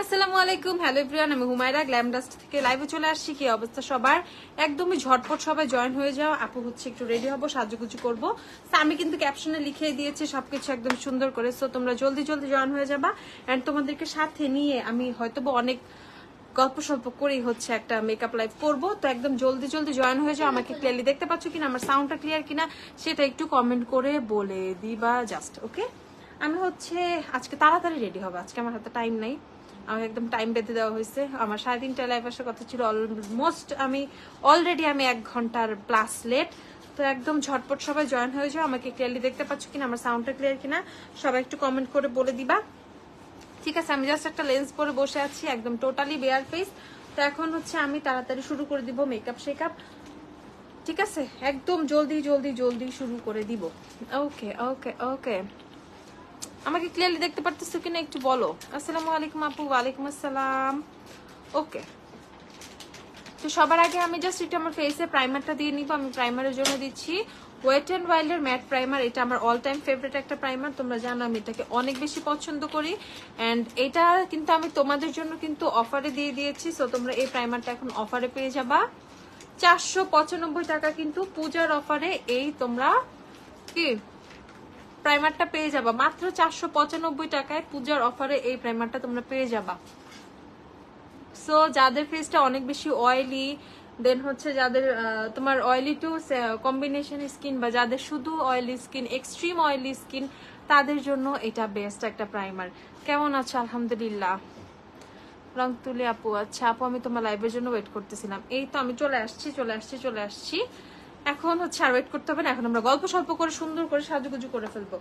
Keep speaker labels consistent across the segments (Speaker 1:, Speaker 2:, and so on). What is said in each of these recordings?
Speaker 1: আসসালামু আলাইকুম, hello everyone, আমি হুমায়রা গ্ল্যামডাস্ট থেকে লাইভে চলে আসছি। কি অবস্থা সবার? একদমই ঝটপট সবাই জয়েন হয়ে যাও। আপু হচ্ছে একটু রেডি হবো, সাজুগুজু করবো। আমি কিন্তু ক্যাপশনে লিখে দিয়েছি সবকিছু একদম সুন্দর করে, সো তোমরা জলদি জলদি জয়েন হয়ে যাবা। এন্ড তোমাদেরকে সাথে নিয়ে আমি হয়তো অনেক গল্প স্বল্প করেই হচ্ছে একটা মেকআপ লাইভ করবো। তো একদম জলদি জলদি জয়েন হয়ে যাও। আমাকে ক্লিয়ারলি দেখতে পাচ্ছ কিনা, আমার সাউন্ডটা ক্লিয়ার কিনা সেটা একটু কমেন্ট করে বলে দিবা জাস্ট। ওকে, আমি হচ্ছে আজকে তাড়াতাড়ি রেডি হবে, আজকে আমার হাতে টাইম নাই। আমাকে একদম টাইম বেঁধে দেওয়া হয়েছে। আমার 3:30টায় লাইভ আসার কথা ছিল, অলমোস্ট আমি অলরেডি 1 ঘন্টার প্লাস লেট। তো একদম ঝটপট সবাই জয়েন হয়ে যাও। আমাকে ক্লিয়ারলি দেখতে পাচ্ছ কিনা, আমার সাউন্ডটা ক্লিয়ার কিনা সবাই একটু কমেন্ট করে বলে দিবা। ঠিক আছে, আমি জাস্ট একটা লেন্স পরে বসে আছি, একদম টোটালি বেয়ার ফেস। তো এখন হচ্ছে আমি তাড়াতাড়ি শুরু করে দিব মেকআপ শেকআপ। ঠিক আছে, একদম জলদি জলদি জলদি শুরু করে দিব। ওকে ওকে ওকে, আমাকে ক্লিয়ারলি দেখতে পারতেছো কিনা একটু বলো। আসসালামু আলাইকুম আপু। ওয়ালাইকুম আসসালাম। ওকে, তো সবার আগে আমি জাস্ট একটু আমার ফেসে প্রাইমারটা দিয়ে নিব। আমি প্রাইমারের জন্য দিচ্ছি ওয়েট অ্যান্ড ওয়াইল্ডের ম্যাট প্রাইমার। এটা আমার অল টাইম ফেভারিট একটা প্রাইমার, তোমরা জানো আমি এটাকে অনেক বেশি পছন্দ করি। অ্যান্ড এটা কিন্তু আমি তোমাদের জন্য কিন্তু অফারে দিয়ে দিয়েছি, সো তোমরা এই প্রাইমারটা এখন অফারে পেয়ে যাবা 495 টাকা, কিন্তু পূজার অফারে এই তোমরা কি প্রাইমারটা পেয়ে যাবা মাত্র 495 টাকায়। পূজার অফারে এই প্রাইমারটা তোমরা পেয়ে যাবা। সো যাদের ফেসটা অনেক বেশি অয়েলি, দেন হচ্ছে যাদের তোমার অয়েলি টু কম্বিনেশন স্কিন, বা যাদের শুধু oily skin, extreme oily skin, তাদের জন্য এটা বেস্ট একটা প্রাইমার। কেমন আছো? আলহামদুলিল্লাহ। রং তুলি আপু, আচ্ছা আপু আমি তোমার লাইভের জন্য ওয়েট করতেছিলাম। এই তো আমি চলে আসছি। এখন হচ্ছে আর ওয়েট করতে হবে না, এখন আমরা গল্প স্বল্প করে সুন্দর করে সাজুগুজু করে ফেলবো।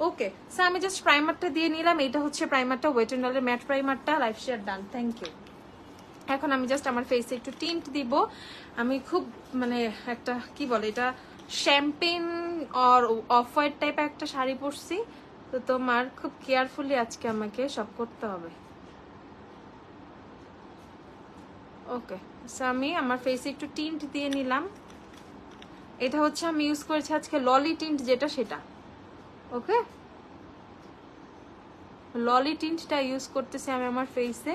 Speaker 1: ওকে, সো আমি জাস্ট প্রাইমারটা দিয়ে নিলাম। এটা হচ্ছে প্রাইমারটা, ওয়েট এন্ড ওয়াইল্ডের ম্যাট প্রাইমারটা। Live share done, thank you. এখন আমি জাস্ট আমার ফেসে একটু টিন্ট দিব। আমি খুব মানে একটা কি বলে এটা, শ্যাম্পেন অর অফ হোয়াইট টাইপের একটা শাড়ি পরছি, তো তোমার খুব কেয়ারফুলি আজকে আমাকে সব করতে হবে। ওকে, সো আমি আমার ফেসে একটু টিন্ট দিয়ে নিলাম। এটা হচ্ছে আমি ইউজ করেছি আজকে ললি টিন্ট, যেটা সেটা। ওকে, ললি টিন্টটা ইউজ করতেছি আমি আমার ফেসে।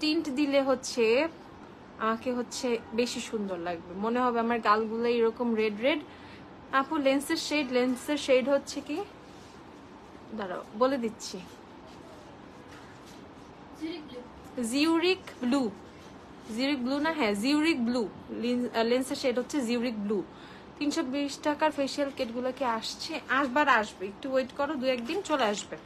Speaker 1: টিন্ট দিলে হচ্ছে আমাকে হচ্ছে বেশি সুন্দর লাগবে, মনে হবে আমার গালগুলো এরকম রেড রেড। আপু লেন্সের শেড হচ্ছে কি, দাঁড়াও বলে দিচ্ছি, জিউরিক ব্লু। জিউরিক ব্লু না, হ্যাঁ জিউরিক ব্লু। লেন্সের শেড হচ্ছে জিউরিক ব্লু। 320 টাকার ফেসিয়াল কিটগুলো কি আসছে? আসবে, একটু ওয়েট করো, 2-1 দিন চলে আসবে।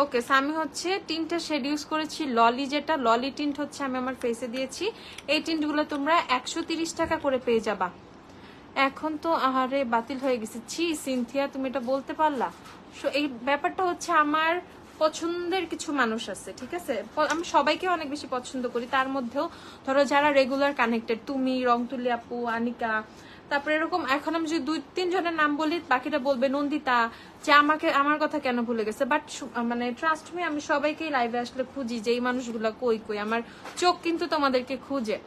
Speaker 1: ওকে, আমি হচ্ছে টিন্টটা শেড ইউজ করেছি ললি, যেটা ললি টিন্ট হচ্ছে আমি আমার ফেসে দিয়েছি। এই টিন্টগুলো তোমরা 130 টাকা করে পেয়ে যাবা। এখন তো আহারে বাতিল হয়ে গেছে, ছি সিনথিয়া তুমি এটা বলতে পারলা। এই ব্যাপারটা হচ্ছে আমার পছন্দের কিছু মানুষ আছে, ঠিক আছে, আমি সবাইকে অনেক বেশি পছন্দ করি। তার মধ্যেও ধরো যারা রেগুলার কানেক্টেড, তুমি, রংতুলি আপু, আনিকা, তারপরে এরকম এখন আমি যদি 2-3 জনের নাম বলি, বাকিটা বলবে নন্দিতা যে আমাকে আমার কথা কেন ভুলে গেছে। বাট মানে ট্রাস্ট মি, আমি সবাইকেই লাইভে আসলে খুঁজি যে এই মানুষগুলা কই কই, আমার চোখ কিন্তু তোমাদেরকে খুঁজে।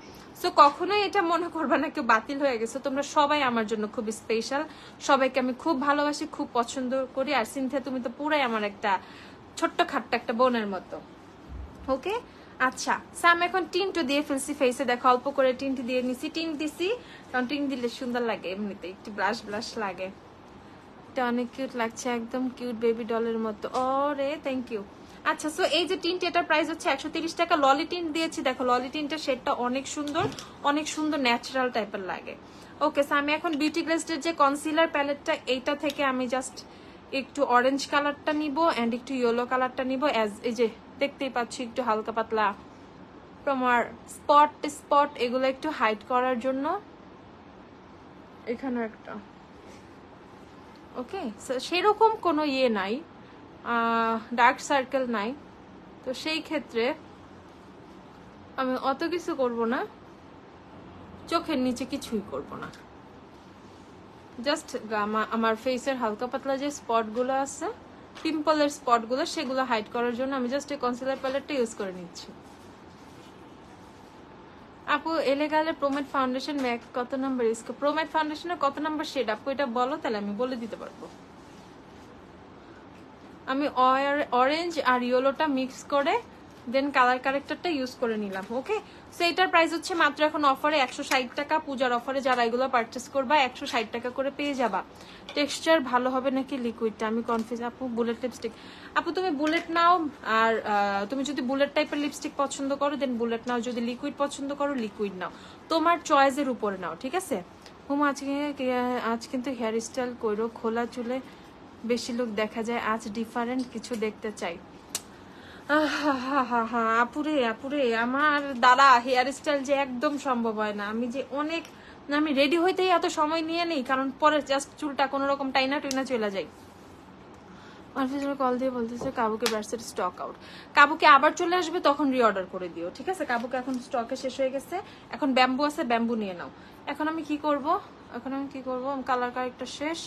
Speaker 1: সো কখনোই এটা মনে করবা না কেউ বাতিল হয়ে গেছে, তোমরা সবাই আমার জন্য খুব স্পেশাল। সবাইকে আমি খুব ভালোবাসি, খুব পছন্দ করি। আর সিনথিয়া তুমি তো পুরাই আমার একটা ছোট্ট খাট্ট একটা বোনের মতো। ওকে, আচ্ছা আমি এখন টিন্টও দিয়ে ফেলছি ফেসে, দেখো অল্প করে টিন্ট দিয়ে নিছি। টিন্ট দিছি কারণ টিন্ট দিলে সুন্দর লাগে, এমনিতে একটু ব্লাশ লাগে। এটা অনেক কিউট লাগছে, একদম কিউট বেবি ডলের মতো। ওরে থ্যাংক ইউ। আচ্ছা, সো এই যে টিন্ট, এটার প্রাইস হচ্ছে 130 টাকা। ললি টিন্ট দিয়েছি, দেখো ললি টিন্টের শেডটা অনেক সুন্দর ন্যাচারাল টাইপের লাগে। ওকে, সো আমি এখন বিউটি গ্লেজের যে কনসিলার প্যালেটটা, এইটা থেকে আমি জাস্ট একটু অরেঞ্জ কালারটা নিব এন্ড একটু ইয়েলো কালারটা নিব। এই যে দেখতেই পাচ্ছি একটু হালকা পাতলা তোমার স্পট এগুলো একটু হাইড করার জন্য, এখানে একটা। ওকে, সেরকম কোনো ইয়ে নাই, ডার্ক সার্কেল নাই, তো সেই ক্ষেত্রে আমি অত কিছু করব না, চোখের নিচে কিছুই করব না। জাস্ট আমার ফেসের হালকা পাতলা যে স্পটগুলো আছে, পিম্পলের স্পটগুলো, সেগুলো হাইড করার জন্য আমি জাস্ট এই কনসিলার প্যালেটটা ইউজ করে নিচ্ছি। আপু এলেগালে প্রোমেট ফাউন্ডেশন ম্যাক কত নাম্বার ইউজ? প্রোমেট ফাউন্ডেশনের কত নাম্বার শেড আপু এটা বলো, তাহলে আমি বলে দিতে পারবো। আমি অরেঞ্জ আর ইয়েলোটা মিক্স করে দেন কালার কারেক্টারটা ইউজ করে নিলাম। ওকে, সো এটার প্রাইস হচ্ছে মাত্র এখন অফারে 160 টাকা। পূজার অফারে যারা এগুলো পারচেস করবা 160 টাকা করে পেয়ে যাবা। টেক্সচার ভালো হবে নাকি লিকুইডটা আমি কনফিউজ। আপু বুলেট লিপস্টিক, আপু তুমি বুলেট নাও। আর তুমি যদি বুলেট টাইপের লিপস্টিক পছন্দ করো দেন বুলেট নাও, যদি লিকুইড পছন্দ করো লিকুইড নাও, তোমার চয়েসের উপরে নাও, ঠিক আছে। হুম, আজ কিন্তু হেয়ার স্টাইল করো, খোলা চুলে বেশি লোক দেখা যায়, আজ ডিফারেন্ট কিছু দেখতে চাই। আপুরে আপুরে আমার দ্বারা হেয়ার স্টাইল যে একদম সম্ভব হয় না। আমি যে অনেক, আমি রেডি হইতেই এত সময় নিয়ে নেই, কারণ পরে জাস্ট চুলটা কোনো রকম টাইনা টুইনা চলে যায়। কল দিয়ে বলতেছে কাবুকে ব্রাশের স্টক আউট। কাবুকে আবার চলে আসবে, তখন রিঅর্ডার করে দিও, ঠিক আছে। কাবুকে এখন স্টকে শেষ হয়ে গেছে, এখন ব্যাম্বু আছে, ব্যাম্বু নিয়ে নাও। এখন আমি কি করব, কালার কারেক্টার শেষ,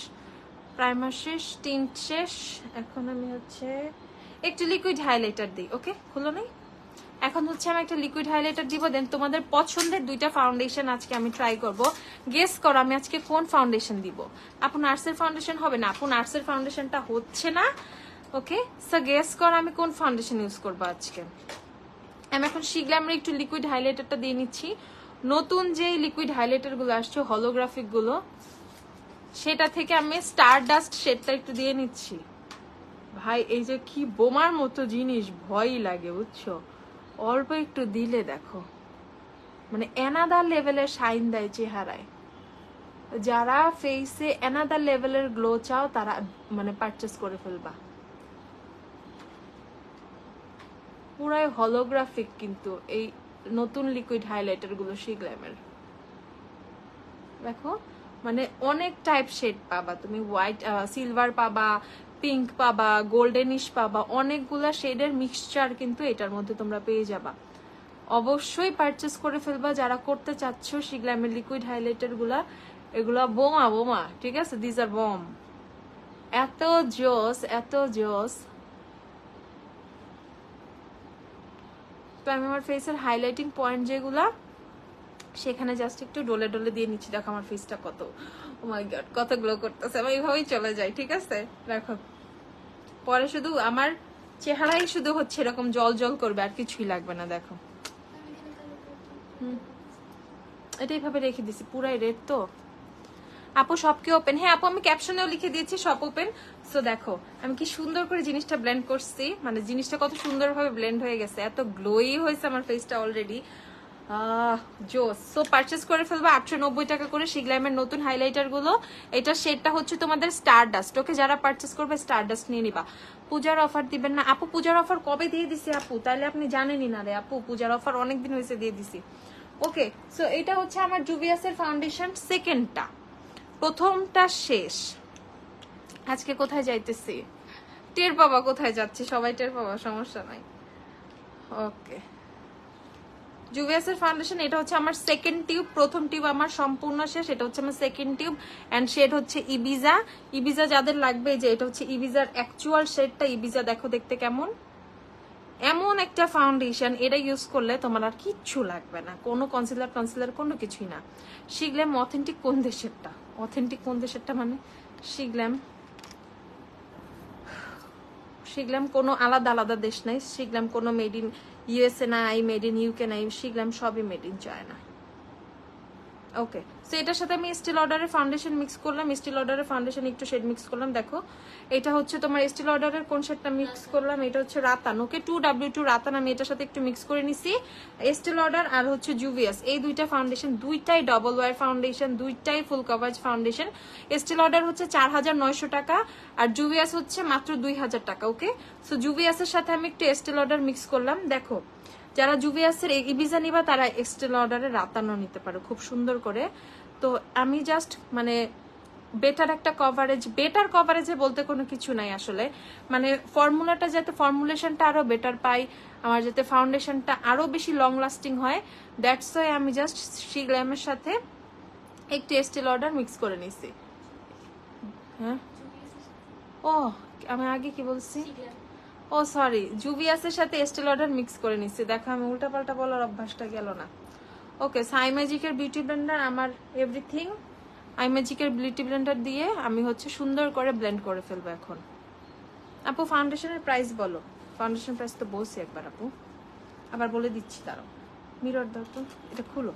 Speaker 1: প্রাইমার শেষ, টিন্ট শেষ। এখন আমি হচ্ছে একটু লিকুইড হাইলাইটার দিই। ওকে, খুলো নাই। এখন হচ্ছে আমি একটা লিকুইড হাইলাইটার দিব, দেন তোমাদের পছন্দের দুইটা ফাউন্ডেশন আজকে আমি ট্রাই করব। গেস করো আমি আজকে কোন ফাউন্ডেশন দিব। আপু নার্সের ফাউন্ডেশন হবে না, আপু নার্সের ফাউন্ডেশনটা হচ্ছে না। ওকে, সো গেস করো আমি কোন ফাউন্ডেশন ইউজ করবো আজকে। আমি এখন শিগ্লামের একটু লিকুইড হাইলাইটারটা দিয়ে নিচ্ছি। নতুন যে লিকুইড হাইলাইটার গুলো আসছে হলোগ্রাফিক গুলো, সেটা থেকে আমি স্টার ডাস্ট শেডটা একটু দিয়ে নিচ্ছি। ভাই এই যে কি বোমার মতো জিনিস, ভয়ই লাগে বুঝছো। অল্প একটু দিলে দেখো মানে অ্যানাদার লেভেলের শাইন দেয় চেহারায়। যারা ফেসে অ্যানাদার লেভেলের গ্লো চাও তারা মানে পারচেস করে ফেলবা। পুরাই হলোগ্রাফিক কিন্তু এই নতুন লিকুইড হাইলাইটার গুলো শিগ্ল্যামের। দেখো মানে অনেক টাইপ শেড পাবা তুমি, হোয়াইট, সিলভার পাবা, পিঙ্ক পাবা, গোল্ডেনিশ পাবা, অনেকগুলা শেডের মিক্সচার কিন্তু এটার মধ্যে তোমরা পেয়ে যাবা। অবশ্যই পারচেস করে ফেলবা যারা করতে চাচ্ছ শিগ্ল্যামের লিকুইড হাইলাইটার গুলা। এগুলা বোমা বোমা, ঠিক আছে, দিস আর বম। এত জোস, এত জোস। তো আমি আমার ফেসের হাইলাইটিং পয়েন্ট যেগুলা, সেখানে জাস্ট একটু ডলে ডলে দিয়ে নিচ্ছি। দেখো আমার ফেসটা কত, ও মাই গড, কত গ্লো করতেছে। আমি এইভাবেই চলে যাই, ঠিক আছে। দেখো পরে শুধু আমার চেহারাই শুধু হচ্ছে এরকম জল জল করবে, আর কিছুই লাগবে না। দেখো এটা এইভাবে রেখে দিছি, পুরাই রেড তো। আপু সবকে ওপেন, হ্যাঁ আপু আমি ক্যাপশনেও লিখে দিয়েছি সব ওপেন। সো দেখো আমি কি সুন্দর করে জিনিসটা ব্লেন্ড করছি, মানে জিনিসটা কত সুন্দরভাবে ব্লেন্ড হয়ে গেছে, এত গ্লোই হয়েছে আমার ফেসটা অলরেডি। জোস। সো পারচেস করে ফেলবো 890 টাকা করে শিগ্ল্যামের নতুন হাইলাইটার গুলো। এটা শেডটা হচ্ছে তোমাদের স্টার ডাস্ট। ওকে, যারা পারচেস করবে স্টার ডাস্ট নিয়ে নিবা। পূজার অফার দিবেন না আপু? পূজার অফার কবে দিয়ে দিছি আপু? তাইলে আপনি জানেনই না রে আপু, পূজার অফার অনেকদিন হয়েছে দিয়ে দিছি। ওকে, সো এটা হচ্ছে আমার জুভিয়াসের ফাউন্ডেশন সেকেন্ডটা, প্রথমটা শেষ। আজকে কোথায় যাইতেছি টের পাবা, কোথায় যাচ্ছি সবাই টের পাবা, সমস্যা নাই। ওকে, জুভিয়াসের ফাউন্ডেশন এটা হচ্ছে আমার সেকেন্ড টিউব। প্রথম টিউব আমার সম্পূর্ণ শেষ, এটা হচ্ছে আমার সেকেন্ড টিউব। এন্ড শেড হচ্ছে ইবিজা। ইবিজা যাদের লাগবে, যে এটা হচ্ছে ইবিজার অ্যাকচুয়াল শেডটা। ইবিজা দেখো দেখতে কেমন, এমন একটা ফাউন্ডেশন, এটা ইউজ করলে তোমার আর কিচ্ছু লাগবে না, কোনো কনসিলার কোনো কিছুই না। শিগ্ল্যাম অথেন্টিক কোন দেশেরটা? অথেন্টিক কোন দেশেরটা মানে শিগ্ল্যাম কোনো আলাদা আলাদা দেশ নাই। শিগ্ল্যাম কোনো মেড ইন ইউএসএ নাই, মেড ইন ইউকে নাই, শিগ্ল্যাম সবই made in China. Okay, so এটার সাথে আমি স্টিল অর্ডারের ফাউন্ডেশন মিক্স করলাম। স্টিল অর্ডারের ফাউন্ডেশন একটু শেড মিক্স করলাম। দেখো এটা হচ্ছে তোমার স্টিল অর্ডারের কোন শেডটা মিক্স করলাম, এটা হচ্ছে রাতান। ওকে, 2W2 রাতান আমি এটার সাথে একটু মিক্স করে নিছি। স্টিল অর্ডার আর হচ্ছে জুভিয়াস, এই দুইটা ফাউন্ডেশন, দুইটাই ডবল ওয়ার ফাউন্ডেশন, দুইটাই full coverage foundation. Still order হচ্ছে 4900 টাকা আর জুভিয়াস হচ্ছে মাত্র 2000 টাকা। ওকে, সো জুভিয়াসের সাথে আমি একটু স্টিল অর্ডার মিক্স করলাম। দেখো যারা জুভিয়াসের ইবিজা নিবা তারা এক্সটেল অর্ডারে রাতানো নিতে পারো খুব সুন্দর করে। তো আমি জাস্ট মানে বেটার একটা কভারেজ, বেটার কভারেজে বলতে কোনো কিছু নাই আসলে, মানে ফর্মুলাটা যাতে ফর্মুলেশনটা আরো বেটার পাই, আমার যাতে ফাউন্ডেশনটা আরো বেশি লং লাস্টিং হয়, দ্যাটস ওয়াই আমি জাস্ট শিগ্ল্যামের সাথে একটু স্টিল অর্ডার মিক্স করে নিছি। হ্যাঁ, ও আমি আগে কি বলছি, ও সরি, জুভিয়াসের সাথে স্টিল অর্ডার মিক্স করে নিচ্ছি। দেখো আমি উল্টাপাল্টা বলার অভ্যাসটা গেল না। ওকে, আইম্যাজিকের বিউটি ব্লেন্ডার আমার এভরিথিং। আইম্যাজিকের বিউটি ব্লেন্ডার দিয়ে আমি হচ্ছে সুন্দর করে ব্লেন্ড করে ফেলবো এখন। আপু ফাউন্ডেশনের প্রাইস বলো। ফাউন্ডেশন প্রাইস তো বলছি একবার আপু, আবার বলে দিচ্ছি। তারাও মিরর দাও তো, এটা খুলো।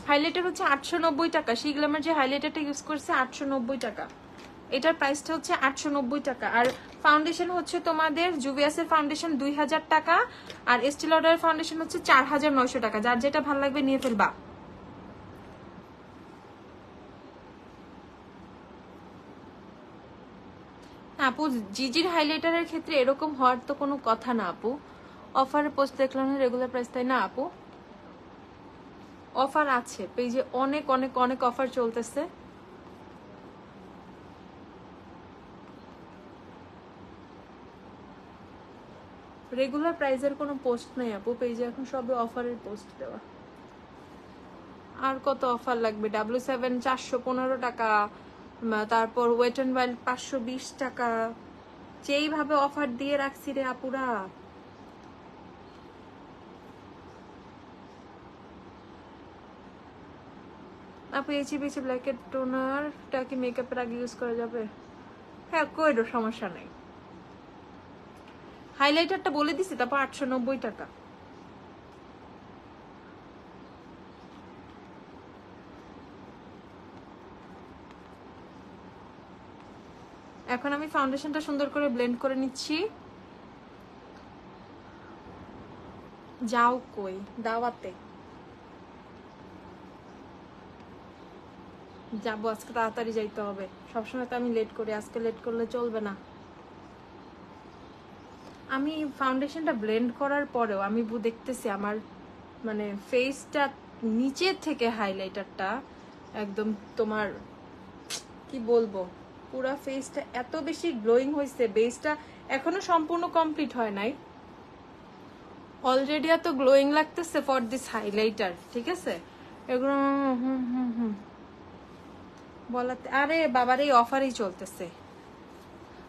Speaker 1: হাইলাইটার হচ্ছে 890 টাকা। শিগ্লামের যে হাইলাইটারটা ইউজ করছে 890 টাকা, এটার প্রাইসটা হচ্ছে 890 টাকা। আর ফাউন্ডেশন হচ্ছে তোমাদের জুভিয়াসের ফাউন্ডেশন 2000 টাকা, আর এস্টি লডারের ফাউন্ডেশন হচ্ছে 4900 টাকা। যার যেটা ভালো লাগবে নিয়ে ফেলবা। আপু জিজির হাইলাইটারের ক্ষেত্রে এরকম হওয়ার তো কোনো কথা না আপু। অফারে পোস্ট দেখলাম না, রেগুলার প্রাইস তাই না আপু? অফার আছে পেজে, অনেক অনেক অনেক অফার চলতেছে। রেগুলার প্রাইসের কোনো পোস্ট নাই আপু পেজে, এখন সবে অফারের পোস্ট দেওয়া। আর কত অফার লাগবে? W7 415 টাকা, তারপর ওয়েট এন্ড ওয়াইল্ড 520 টাকা। যেইভাবে অফার দিয়ে রাখছি রে আপুরা। আপু এইচবিসি ব্ল্যাকের টোনারটা কি মেকআপের আগে ইউজ করা যাবে? হ্যাঁ কইরো, সমস্যা নেই। হাইলাইটারটা বলে দিছি, তারপর 890 টাকা। এখন আমি ফাউন্ডেশনটা সুন্দর করে ব্লেন্ড করে নিচ্ছি। যাও কই দাওয়াতে যাবো, আজকে তাড়াতাড়ি যাইতে হবে। সবসময় তো আমি লেট করি, আজকে লেট করলে চলবে না। আমি ফাউন্ডেশনটা ব্লেন্ড করার পরেও আমি দেখতেছি আমার মানে ফেসটা নিচের থেকে হাইলাইটারটা একদম তোমার কি বলবো, পুরা ফেসটা এত বেশি গ্লোয়িং হয়েছে। বেসটা এখনো সম্পূর্ণ কমপ্লিট হয় নাই, অলরেডি এত গ্লোয়িং লাগতেছে ফর দিস হাইলাইটার। ঠিক আছে, এগুলো বলাতে, আরে বাবার এই অফারই চলতেছে।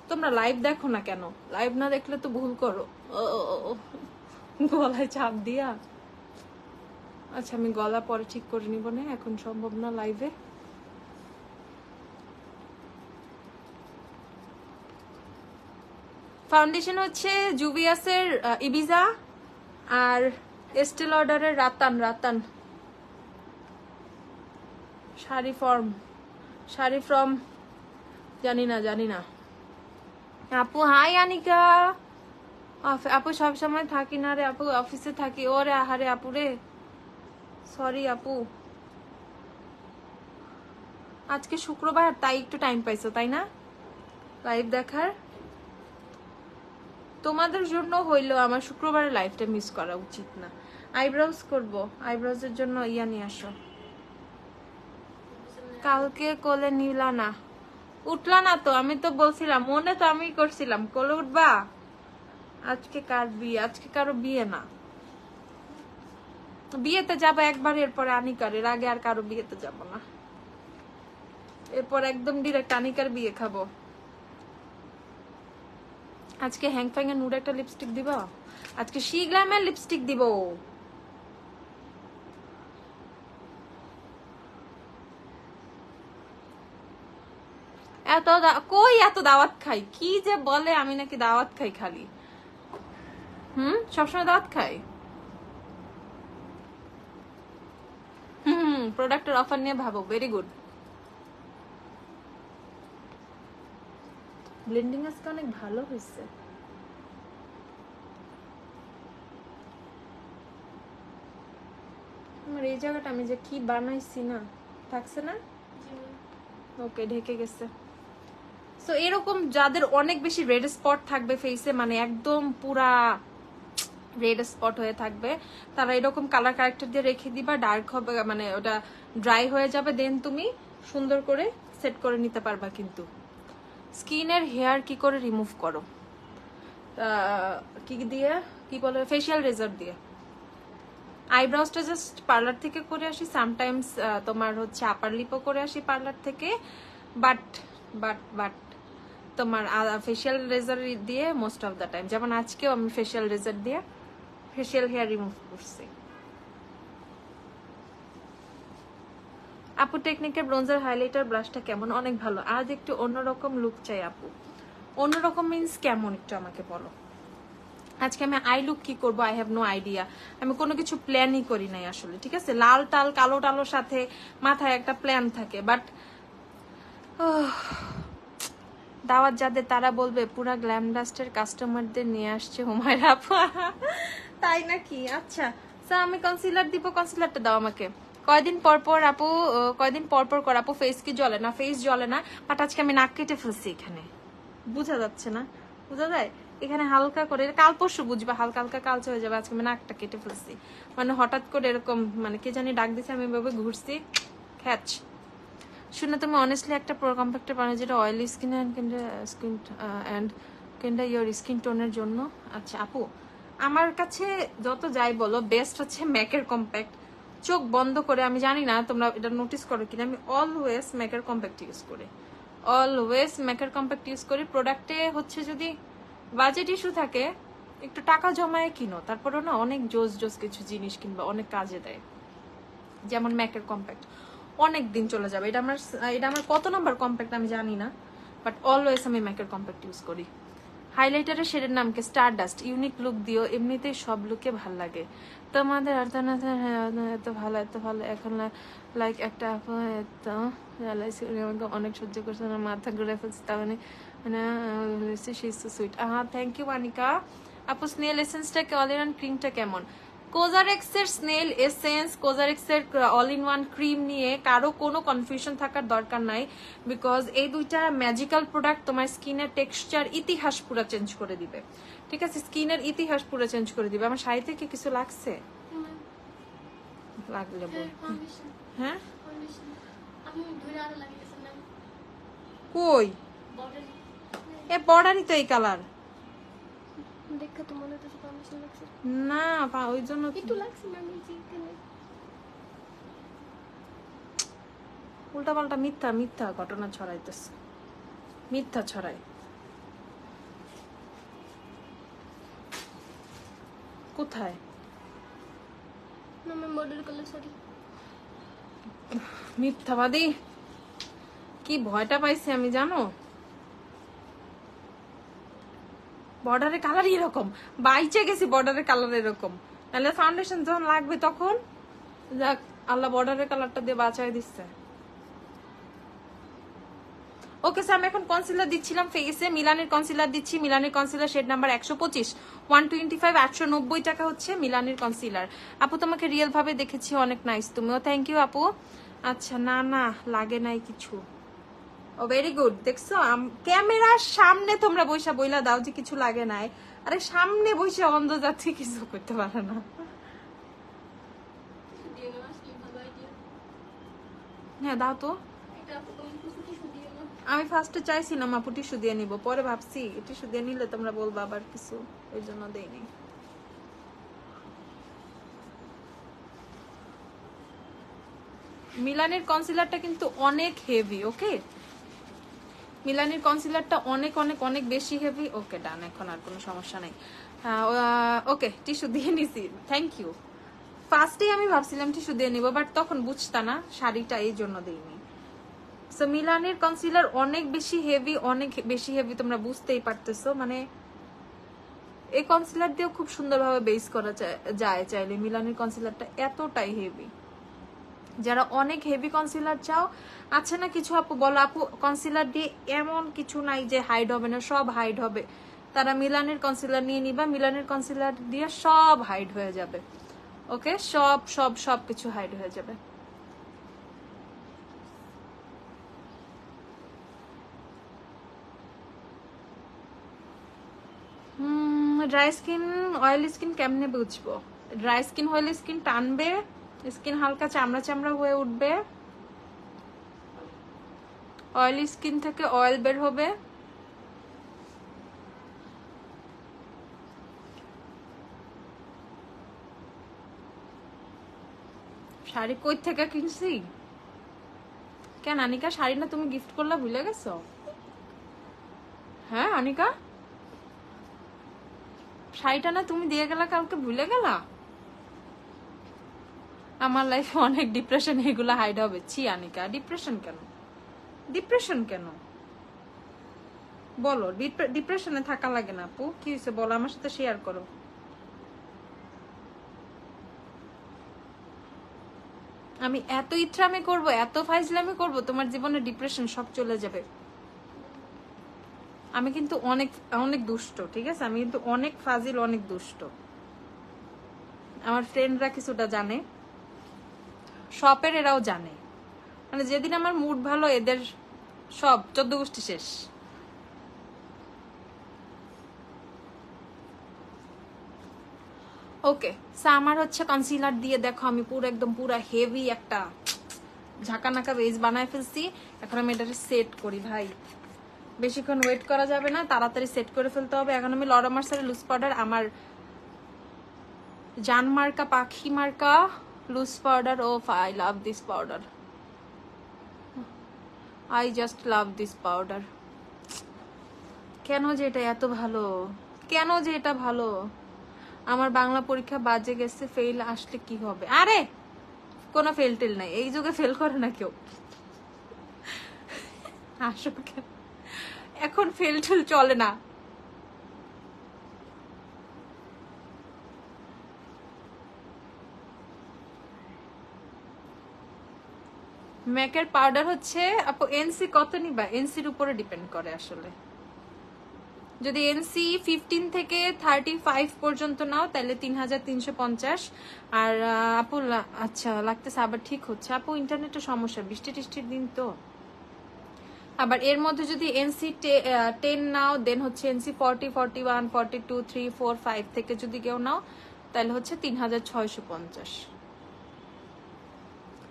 Speaker 1: তোমরা লাইভ দেখো না কেন? লাইভ না দেখলে তো ভুল করো। গলায় চাপ দিয়া। আচ্ছা আমি গলা পরে ঠিক করে নিব না, এখন সম্ভব না লাইভে। ফাউন্ডেশন হচ্ছে জুভিয়াসের Ibiza R এস্টি লডারের Rattan sari from জানি না। আপু হাই আনিকা। আপু সবসময় থাকি না রে আপু, অফিসে থাকি। ওরে আহারে আপু রে, সরি আপু। আজকে শুক্রবার তাই একটু টাইম পাইছো তাই না লাইভ দেখার? তোমাদের জন্য হইলো আমার শুক্রবারের লাইভটা মিস করা উচিত না। আইব্রাউজ করব, আইব্রাউজের জন্য ইয়া নিয়ে আসো। কালকে কোলে নিলা না, উঠলা না তো? আমি তো বলছিলাম, মনে তো আমি করছিলাম কোলে উঠবা। আজকে কার বিয়ে? আজকে কারো বিয়ে না, বিয়েতে যাবো একবার, এরপরে আনিকার। এর আগে আর কারো বিয়েতে যাব না, এরপর একদম ডিরেক্ট আনিকার বিয়ে খাবো। আজকে হ্যাংফ্যাং এর নুড একটা লিপস্টিক দিব, আজকে শিগ্লামের লিপস্টিক দিব। কই এত দাওয়াত খাই, কি যে বলে আমি নাকি দাওয়াত খাই খালি। সবসময় দাওয়াত খাই। প্রোডাক্টের অফার নিয়ে ভাবো। Very good. ব্লেন্ডিং আজকে অনেক ভালো হয়েছে। আমার এই জায়গাটা আমি যে কি বানাইছি না, থাকছে না? ওকে ঢেকে গেছে। সো এরকম যাদের অনেক বেশি রেড স্পট থাকবে ফেসে, মানে একদম পুরা রেড স্পট হয়ে থাকবে, তারা এরকম কালার কারেক্টার দিয়ে রেখে দিবা। ডার্ক হবে মানে ওটা ড্রাই হয়ে যাবে, দেন তুমি সুন্দর করে সেট করে নিতে পারবা। কিন্তু স্কিনের হেয়ার কি করে রিমুভ করো? কি দিয়ে, কি বলে, ফেশিয়াল রেজার দিয়ে। আইব্রাউজটা জাস্ট পার্লার থেকে করে আসি, সামটাইমস তোমার হচ্ছে আপার লিপও করে আসি পার্লার থেকে, বাট বাট বাট তোমার ফেশিয়াল রেজার দিয়ে মোস্ট অফ দ্য টাইম। যেমন আজকেও আমি ফেশিয়াল রেজার দিয়ে ফেশিয়াল হেয়ার রিমুভ করছি। আপু টেকনিকের ব্রোঞ্জার হাইলাইটার ব্রাশটা কেমন? অনেক ভালো। আজ একটু অন্যরকম লুক চাই আপু। অন্যরকম মিন্স কেমন একটু আমাকে বলো। আজকে আমি আই লুক কি করবো, আই হ্যাভ নো আইডিয়া। আমি কোনো কিছু প্ল্যানই করি নাই আসলে, ঠিক আছে? লাল টাল কালো টালোর সাথে মাথায় একটা প্ল্যান থাকে, বাট দাওয়াত যাদের তারা বলবে পুরা গ্ল্যামডাস্টের কাস্টমারদের নিয়ে আসছে হুমায়রা আপু। তাই নাকি? আচ্ছা স্যার, আমি কনসিলার দিব, কনসিলারটা দাও আমাকে। কয়দিন পর পর আপু, কয়দিন পর পর কর আপু। ফেস কি জ্বলে না? ফেস জ্বলে না, বাট আজকে আমি নাক কেটে ফেলছি এখানে, বোঝা যাচ্ছে না? বোঝা যায় এখানে হালকা করে, কাল পরশু বুঝবা, হালকা হালকা কালচে হয়ে যাবে। আজকে আমি নাকটা কেটে ফেলছি, মানে হঠাৎ করে এরকম, মানে কে জানি ডাক দিছে, আমি এভাবে ঘুরছি, খ্যাচ। শুনে তুমি অনেস্টলি একটা কম্প্যাক্টর বানাও যেটা oily skin and your skin টোনের জন্য। আচ্ছা আপু, আমার কাছে যত যাই বলো, বেস্ট হচ্ছে ম্যাকের কম্প্যাক্ট। চোখ বন্ধ করে, আমি জানি না তোমরা এটা নোটিস করো কিনা, আমি অলওয়েজ ম্যাকের কম্প্যাক্ট ইউজ করি, অলওয়েজ ম্যাকের কম্প্যাক্ট ইউজ করি। প্রোডাক্টে হচ্ছে যদি বাজেট ইস্যু থাকে, একটু টাকা জমায় কিনো, তারপরেও না অনেক জোস জোস কিছু জিনিস কিনবা, অনেক কাজে দেয়। যেমন ম্যাকের কম্প্যাক্ট অনেক দিন চলে যাবে। এটা আমার কত নাম্বার কম্প্যাক্ট আমি জানি না, বাট অলওয়েজ আমি ম্যাকের কম্প্যাক্ট ইউজ করি। হাইলাইটারের শেডের নাম কি? স্টারডাস্ট। ইউনিক লুক দিও, এমনিতেই সব লুকে ভাল লাগে তোমাদের। এত ভালো, এত ভালো এখন লাইক একটা এত অনেক সহ্য করছে না, মাথা ঘুরে ফেলছে, তার মানে সুইট। থ্যাংক ইউ আনিকা আপু। স্নেল এসেন্সটা অল ইন ওয়ান ক্রিমটা কেমন? কোজারেক্স এর স্নেল এসেন্স, কোজারেক্স এর অল ইন ওয়ান ক্রিম নিয়ে কারো কোনো কনফিউশন থাকার দরকার নাই, বিকজ এই দুইটা ম্যাজিক্যাল প্রোডাক্ট তোমার স্কিনের টেক্সচার ইতিহাস পুরো চেঞ্জ করে দিবে, ঠিক আছে? স্কিনের ইতিহাস পুরো চেঞ্জ করে দিবে। আমার শাড়িতে কি কিছু লাগছে? লাগলে বল। হ্যাঁ কই এ বর্ডারই তো এই কালার না, ওই জন্য উল্টা পাল্টা মিথ্যা মিথ্যা ঘটনা ছড়াইতেছে, মিথ্যা ছড়াই। কোথায় মিথ্যাবাদী? কি ভয়টা পাইছি আমি জানো, বর্ডারের কালার এরকম, বাইচে গেছি বর্ডারের কালার এরকম, তাহলে ফাউন্ডেশন যখন লাগবে তখন যাক আল্লাহ বর্ডারের কালারটা দিয়ে বাঁচাই দিচ্ছে। ওকে স্যার, আমি এখন কনসিলার দিচ্ছিলাম ফেসে, মিলানের কনসিলার দিচ্ছি। মিলানের কনসিলার শেড নাম্বার 125, 125, 890 টাকা হচ্ছে মিলানের কনসিলার। আপু তোমাকে রিয়েল ভাবে দেখেছি, অনেক নাইস তুমিও। থ্যাংক ইউ আপু। আচ্ছা না না লাগে নাই কিছু। ও ভেরি গুড। দেখছো ক্যামেরার সামনে তোমরা বইসা বইলা দাও যে কিছু লাগে নাই, আরে সামনে বইসা অন্ধ যাচ্ছে কিছু করতে পারে না। হ্যাঁ দাও তো। আমি ফার্স্টে চাইছিলাম আপু টিস্যু দিয়ে নিব, পরে ভাবছি টিস্যু দিয়ে নিলে তোমরা বলবো আবার কিছু, ওই জন্য দেইনি। মিলানের কনসিলারটা কিন্তু অনেক হেভি, ওকে? মিলানের কনসিলারটা অনেক অনেক অনেক বেশি হেভি। ওকে ডান, এখন আর কোনো সমস্যা নেই। ওকে টিস্যু দিয়ে নিছি, থ্যাংক ইউ। ফার্স্টেই আমি ভাবছিলাম টিস্যু দিয়ে নিব, বাট তখন বুঝতা না শাড়িটা, এই জন্য দিইনি। সো মিলানের কনসিলার অনেক বেশি হেভি, অনেক বেশি হেভি, তোমরা বুঝতেই পারতেছো। মানে এই কনসিলার দিয়েও খুব সুন্দরভাবে বেস করা যায় চাইলে। মিলানের কনসিলারটা এতটাই হেভি, যারা অনেক হেভি কনসিলার চাও, আছে না কিছু আপু বলো আপু কনসিলার দিয়ে এমন কিছু নাই যে হাইড হবে না, সব হাইড হবে, তারা মিলানের কনসিলার নিয়ে নিবা। মিলানের কনসিলার দিয়ে সব হাইড হয়ে যাবে, ওকে? সব সব সব কিছু হাইড হয়ে যাবে। ড্রাই স্কিন অয়েলি স্কিন কেমনে বুঝবো? ড্রাই স্কিন অয়েলি স্কিন টানবে, স্কিন হালকা চামড়া চামড়া হয়ে উঠবে, অয়েলি স্কিন থেকে অয়েল বের হবে। শাড়ি কই থেকে কিনছি? কেন আনিকা, শাড়ি না তুমি গিফট করলা, ভুলে গেছো? হ্যাঁ আনিকা, শাড়িটা না তুমি দিয়ে গেলা কালকে, ভুলে গেলা? আমার লাইফে অনেক ডিপ্রেশন, এগুলো হাইড হবে। ছি আনিকা, ডিপ্রেশন কেন? ডিপ্রেশন কেন বলো? ডিপ্রেশনে থাকা লাগে না আপু, কি হয়েছে বলো, আমার সাথে শেয়ার করো। আমি এত ইচ্ছামি করব, এত ফাইজলামি করব, তোমার জীবনে ডিপ্রেশন সব চলে যাবে। আমি কিন্তু অনেক অনেক দুষ্ট, ঠিক আছে? আমি কিন্তু অনেক ফাজিল, অনেক দুষ্ট। আমার ফ্রেন্ডরা কিছুটা জানে, শপের এরাও জানে। মানে যেদিন আমার মুড ভালো, এদের সব 14 গোষ্ঠী শেষ। ওকে, আমার হচ্ছে কনসিলার দিয়ে দেখো আমি পুরো একদম পুরো হেভি একটা ঝাঁকানাকা বেজ বানায় ফেলছি। এখন আমি এটা সেট করি ভাই, বেশিক্ষণ ওয়েট করা যাবে না, তাড়াতাড়ি সেট করে ফেলতে হবে। এখন আমি লরা মার্সারের লুজ পাউডার, আমার জান মার্কা পাখি মার্কা loose powder. Oh I love this powder, I just love this powder. কেন যে এটা এত ভালো, কেন যে এটা ভালো। আমার বাংলা পরীক্ষা বাজে গেছে, ফেল আসলে কি হবে? আরে কোনো ফেল টেল নাই, এই যুগে ফেল করে না কেউ। আসো কেন, এখন ফেল টেল চলে না। ম্যাকের পাউডার হচ্ছে আপু এনসি কত নিবা, এনসির উপরে ডিপেন্ড করে আসলে। যদি এনসি 15 থেকে 35 পর্যন্ত নাও তাহলে 3350। আর আপু আচ্ছা লাগতেছে, আবার ঠিক হচ্ছে আপু, ইন্টারনেটের সমস্যা, বৃষ্টি টিষ্টির দিন তো। আবার এর মধ্যে যদি এনসি 10 নাও, দেন হচ্ছে এনসি 40, 41, 42, 3, 4, 5 থেকে যদি কেউ নাও তাহলে হচ্ছে 3650।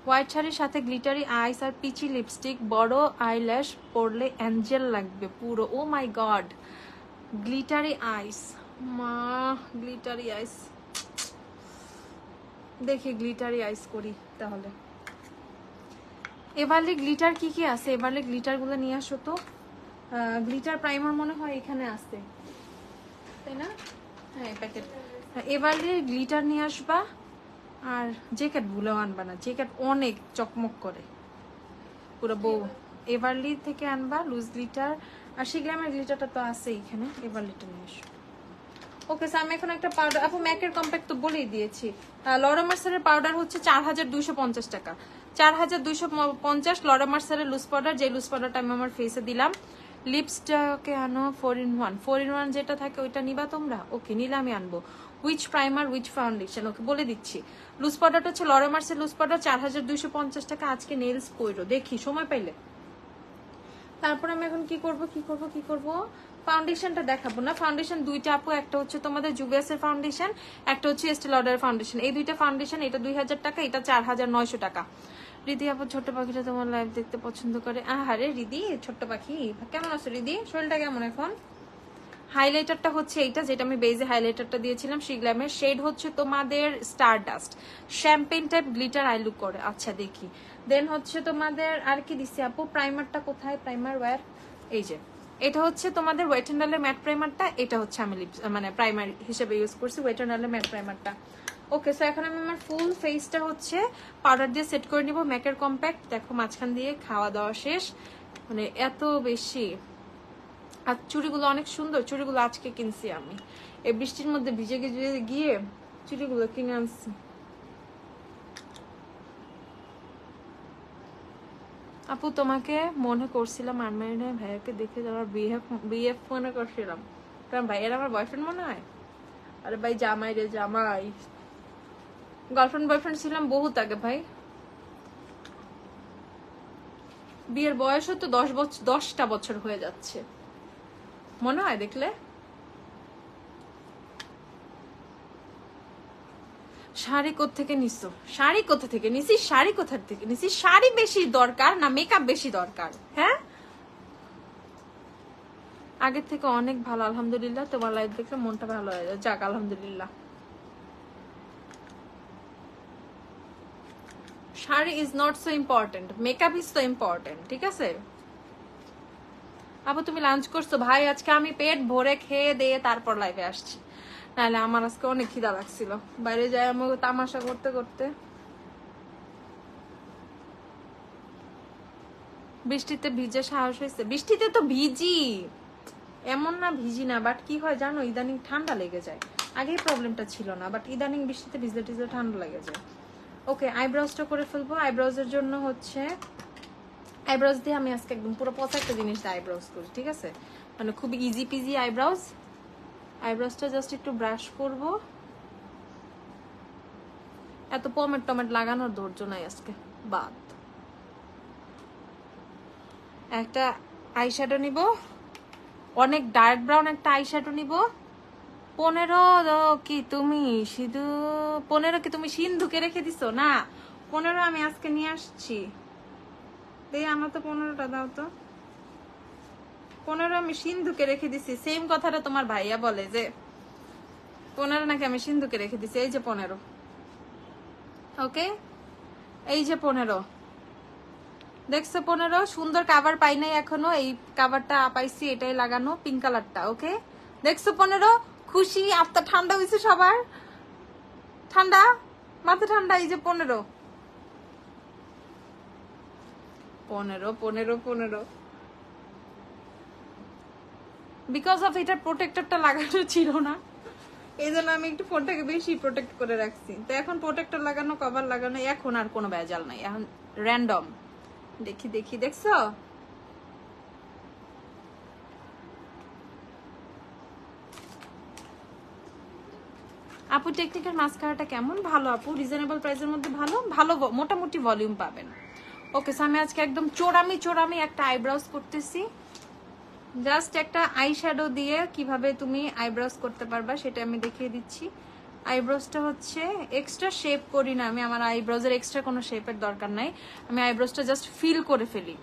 Speaker 1: হোয়াইট শাড়ির সাথে গ্লিটারি আইস আর পিচি লিপস্টিক, বড় আইল্যাশ পরলে অ্যাঞ্জেল লাগবে পুরো। ও মাই গড, গ্লিটারি আইস, মা গ্লিটারি আইস, দেখি গ্লিটারি আইস করি তাহলে। এবারে গ্লিটার কি কি আছে, এবারে গ্লিটার গুলো নিয়ে আসো তো। গ্লিটার প্রাইমার মনে হয় এখানে আছে, তাই না? হ্যাঁ প্যাকেট। এবারে গ্লিটার নিয়ে আসবা, আর জ্যাকেট ভুলেও আনবা না, জ্যাকেট অনেক চকমক করে পুরো বউ। এভারলি থেকে আনবা লুজ গ্লিটার, আর শিগ্রামের গ্লিটারটা তো আছে এখানে, এভারলিটা নিয়ে এসো। ওকে স্যার, আমি এখন একটা পাউডার, আপু ম্যাকের কম্প্যাক্ট তো বলেই দিয়েছি। লরা মার্সারের পাউডার হচ্ছে 4250 টাকা, 4250। লরা মার্সারের লুজ পাউডার, যে লুজ পাউডারটা আমি আমার ফেসে দিলাম। লিপসটাকে আনো 4-in-1, 4-in-1 যেটা থাকে ওইটা নিবা তোমরা। ওকে নিলে আমি আনবো। উইচ প্রাইমার, উইচ ফাউন্ডেশন, ওকে বলে দিচ্ছি। লুজ পাউডারটা হচ্ছে লরা মার্সের লুজ পাউডার, 4250 টাকা। আজকে নেলস কইরো, দেখি সময় পাইলে। তারপর আমি এখন কি করব, ফাউন্ডেশনটা দেখাবো না। ফাউন্ডেশন দুইটা আপু, একটা হচ্ছে তোমাদের জুভিয়াসের ফাউন্ডেশন, একটা হচ্ছে এস্টি লডারের ফাউন্ডেশন। এই দুইটা ফাউন্ডেশন, এটা 2000 টাকা, এটা 4900 টাকা। রিদি আপু ছোট্ট পাখিটা তোমার লাইভ দেখতে পছন্দ করে। আহারে রিদি ছোট্ট পাখি, কেমন আছো রিদি? শরীরটা কেমন এখন? হাইলাইটারটা হচ্ছে এইটা, যেটা আমি বেজে হাইলাইটারটা দিয়েছিলাম শিগ্লামের, শেড হচ্ছে তোমাদের star dust, champagne type glitter I look করে। আচ্ছা দেখি, দেন হচ্ছে তোমাদের আর কি দিচ্ছি আপু, প্রাইমারটা কোথায়, প্রাইমার ওয়্যার, এই যে এটা হচ্ছে তোমাদের ওয়েট এন্ড ডালের ম্যাট প্রাইমারটা, এটা হচ্ছে আমি মানে প্রাইমার হিসেবে ইউজ করছি ওয়েট এন্ড ডালের ম্যাট প্রাইমারটা। ওকে, সো এখন আমি আমার ফুল ফেসটা হচ্ছে পাউডার দিয়ে সেট করে নিব, ম্যাকের কম্প্যাক্ট। দেখো মাঝখান দিয়ে খাওয়া দাওয়া শেষ, মানে এত বেশি। আর চুড়িগুলো অনেক সুন্দর, চুড়িগুলো আজকে কিনছি আমি, এই বৃষ্টির মধ্যে ভিজে গিয়ে চুড়িগুলো কিনে আনছি। আপু তোমাকে মনে করছিলাম আনমারিনে, ভাইয়াকে দেখে আমার বিএফ মনে করছিলাম, কারণ ভাইয়ের আমার বয়ফ্রেন্ড মনে হয়। আরে ভাই জামাই রে জামাই, গার্লফ্রেন্ড বয়ফ্রেন্ড ছিলাম বহুত আগে ভাই, বিয়ের বয়সও তো 10টা বছর হয়ে যাচ্ছে মনে হয় দেখলে। শাড়ি কোথেকে নিছো, শাড়ি কোথা থেকে নিছি, শাড়ি কোথা থেকে নিছি? শাড়ি বেশি দরকার না মেকআপ বেশি দরকার? হ্যাঁ, আগের থেকে অনেক ভালো আলহামদুলিল্লাহ। তোমার লাইফ দেখলে মনটা ভালো হয়ে যায়, যাক আলহামদুলিল্লাহ। Sari is not so important, makeup is so important, ঠিক আছে? আপু তুমি লাঞ্চ করছো? ভাই আজকে আমি পেট ভরে খেয়ে দিয়ে তারপর লাইভে আসছি, নাহলে আমার আজকে অনেক খিদা লাগছিল, বাইরে যাই আমার তামাশা করতে করতে। বৃষ্টিতে ভিজে সাহস হয়েছে? বৃষ্টিতে তো ভিজি, এমন না ভিজি না, বাট কি হয় জানো, ইদানিং ঠান্ডা লেগে যায়। আগেই প্রবলেমটা ছিল না, বাট ইদানিং বৃষ্টিতে ভিজলে টিজলে ঠান্ডা লেগে যায়। ওকে, আইব্রাউজটা করে ফেলবো। আইব্রাউজের জন্য হচ্ছে আইব্রাউজ দিয়ে আমি আজকে একদম পুরো পচা একটা জিনিস দিয়ে আইব্রাউজ করি, ঠিক আছে? মানে খুব ইজি পিজি আইব্রাউজ। আইব্রাউজটা জাস্ট একটু ব্রাশ করব। এত পমেট টমেট লাগানোর ধৈর্য নাই আজকে, বাদ। একটা আইশ্যাডো নিব, অনেক ডার্ক ব্রাউন একটা আইশ্যাডো নিব। 15 কি তুমি শুধু 15 কি তুমি সিন্ধুকে রেখে দিছো? না, 15 আমি আজকে নিয়ে আসছি। আমার তো 15টা দাও তো। 15 আমি সিন্ধুকে রেখে দিছি। সেম কথাটা তোমার ভাইয়া বলে যে 15 নাকি আমি সিন্ধুকে রেখে দিছি। এই যে 15, ওকে, এই যে 15 দেখছো? 15 সুন্দর কাভার পাই নাই এখনো, এই কাভারটা পাইছি, এটাই লাগানো, পিঙ্ক কালারটা। ওকে, দেখছো 15? খুশি, আত্মা ঠান্ডা হয়েছে সবার, ঠান্ডা মাথা ঠান্ডা। এই যে 15 15 15 15 বিকজ অফ এটা প্রোটেক্টরটা লাগানো ছিল না, এই জন্য আমি একটু ফোনটাকে বেশি প্রোটেক্ট করে রাখছি। তো এখন প্রোটেক্টর লাগানো, কভার লাগানো, এখন আর কোনো ভেজাল নাই, এখন র্যান্ডম। দেখি দেখি, দেখছো? আপু টেকনিকের মাস্কারাটা কেমন? ভালো আপু, রিজনেবল প্রাইসের মধ্যে ভালো, ভালো মোটামুটি ভলিউম পাবেন। ওকে, সো আমি আজকে একদম চোরামি একটা আইব্রাউজ করতেছি। জাস্ট একটা আই শ্যাডো দিয়ে কিভাবে তুমি আইব্রাউজ করতে পারবা সেটা আমি দেখিয়ে দিচ্ছি। আইব্রাউজটা হচ্ছে এক্সট্রা শেপ করি না আমি, আমার আইব্রাউজের এক্সট্রা কোনো শেপের দরকার নাই। আমি আইব্রাউজটা জাস্ট ফিল করে ফেলি,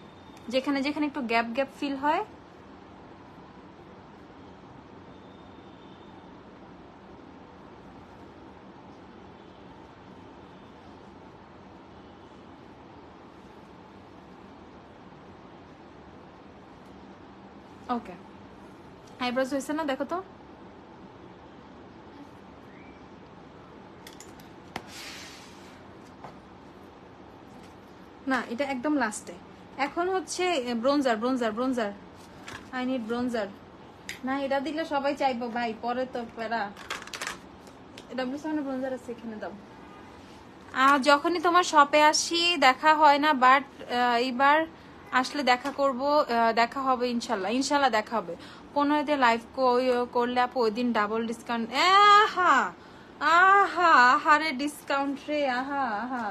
Speaker 1: যেখানে যেখানে একটু গ্যাপ গ্যাপ ফিল হয়। ওকে, আইব্রাউজ হয়েছে না? দেখো তো। না, এটা একদম লাস্টে। এখন হচ্ছে bronzer, bronzer, bronzer. I need bronzer. না, এটা দিলে সবাই চাইবো ভাই, পরে তো প্যারা। ব্রোঞ্জার আছে, এখানে দাও। যখনই তোমার শপে আসি দেখা হয় না, বাট এইবার আসলে দেখা করব, দেখা হবে ইনশাল্লাহ, ইনশাল্লাহ দেখা হবে। 15 লাইভ করলে আপু ওই দিন ডাবল ডিসকাউন্ট। আহা আহা আহারে ডিসকাউন্ট রে, আহা আহা,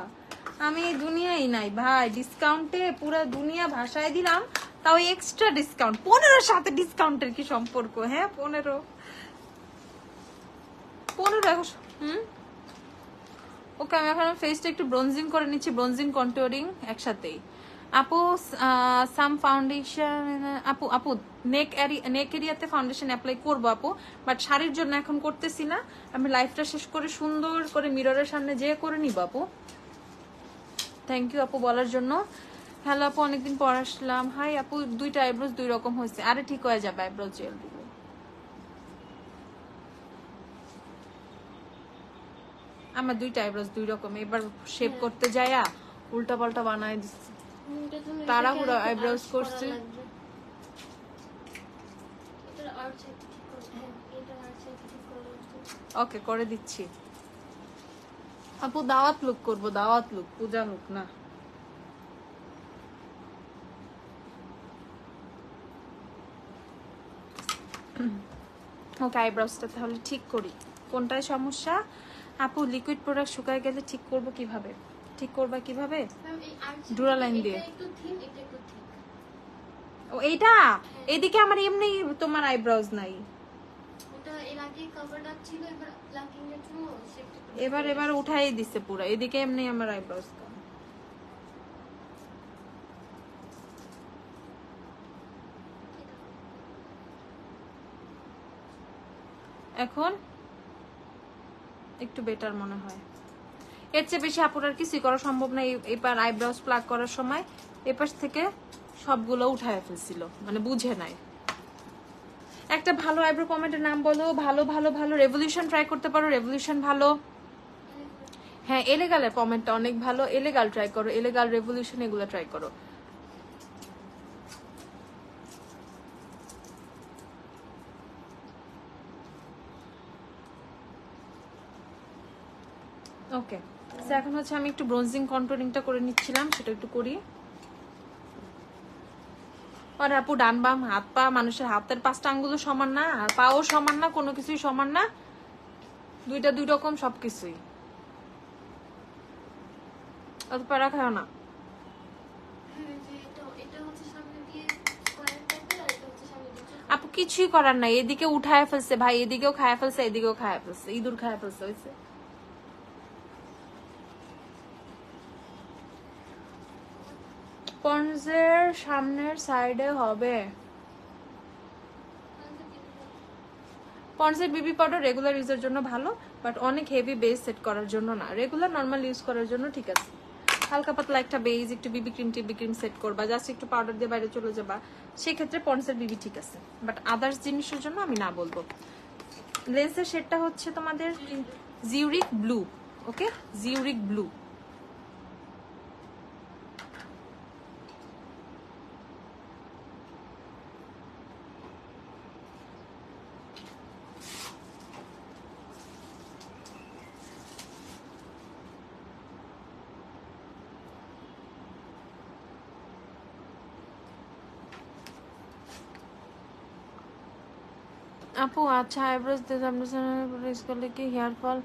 Speaker 1: আমি দুনিয়াই নাই ভাই, ডিসকাউন্টে পুরো দুনিয়া ভাসায় দিলাম, তাও এক্সট্রা ডিসকাউন্ট। 15 সাথে ডিসকাউন্টের কি সম্পর্ক? হ্যাঁ 15 ওকে, আমি এখন ফেসটা একটু ব্রোনজিং করে নিচ্ছি, ব্রোনজিং কন্টুরিং একসাথেই। আপু সাম ফাউন্ডেশন, আপু আপু নেক এরিয়াতে ফাউন্ডেশন অ্যাপ্লাই করবো আপু, বাট শাড়ির জন্য এখন করতেছি না, আমি লাইফটা শেষ করে সুন্দর করে মিররের সামনে যেয়ে করে নিব আপু। থ্যাংক ইউ আপু বলার জন্য। হ্যালো আপু, অনেকদিন পর আসলাম। হাই আপু, 2টা আইব্রোজ 2 রকম হয়েছে। আরে ঠিক হয়ে যাবে, আইব্রোজ জেল দিব। আমার 2টা আইব্রোজ 2 রকম, এবার শেপ করতে যায়া উল্টা পাল্টা বানায় দিচ্ছি, তাড়াহুড়ো আইব্রোজ করছি। ওকে, করে দিচ্ছি আপু। দাওয়াত লুক করবো, দাওয়াত লুক, পূজা লুক না। ওকে, আইব্রোজটা তাহলে ঠিক করি। কোনটায় সমস্যা আপু? লিকুইড প্রোডাক্ট শুকায় গেলে ঠিক করব কিভাবে? ঠিক করবা কিভাবে? ডুরালাইন দিয়ে। ও এইটা, এদিকে আমার এমনি তোমার আইব্রোজ নাই। এবার উঠাই দিছে পুরো, এদিকে এমনি আমার আইব্রোজ। এখন একটু বেটার মনে হয়, এর চেয়ে বেশি আপুর আর কিছুই করা সম্ভব না। এবার আইব্রোজ প্লাগ করার সময় এপাশ থেকে সবগুলো উঠায় ফেলছিল, মানে বুঝে নাই। একটা ভালো আইব্রো পমেন্টের নাম বলো। ভালো ভালো ভালো রেভলিউশন ট্রাই করতে পারো, রেভলিউশন ভালো। হ্যাঁ, এলেগালের পমেন্টটা অনেক ভালো, এলেগাল ট্রাই করো, এলেগাল, রেভলিউশন এগুলো ট্রাই করো। ওকে, এখন হচ্ছে আমি একটু ব্রোনজিং কন্ট্রোলিংটা করে নিচ্ছিলাম, সেটা একটু করি। আর আপু ডান বাম হাত পা, মানুষের হাতের 5টা আঙ্গুলও সমান না, আর পাও সমান না, কোনো কিছুই সমান না, দুইটা দুই রকম সবকিছুই। অত প্যারা খাও না আপু, কিছুই করার নাই। এদিকে উঠায় ফেলছে ভাই, এদিকেও খায় ফেলছে, এদিকেও খায় ফেলছে, ইঁদুর খায় ফেলছে হয়েছে। পন্সের সামনের সাইডে হবে। পন্সের বিবি পাউডার রেগুলার ইউজের জন্য ভালো, বাট অনেক হেভি বেস সেট করার জন্য না। রেগুলার নর্মাল ইউজ করার জন্য ঠিক আছে। হালকা পাতলা একটা বেস, একটু বিবি ক্রিম সেট করবা, জাস্ট একটু পাউডার দিয়ে বাইরে চলে যাবা, সেক্ষেত্রে পন্সের বিবি ঠিক আছে। বাট আদার্স জিনিসের জন্য আমি না বলবো। লেন্সের শেডটা হচ্ছে তোমাদের জিউরিক ব্লু। ওকে, জিউরিক ব্লু। আপু আচ্ছা, আইব্রোজ ইউজ করলে কি হেয়ার ফল?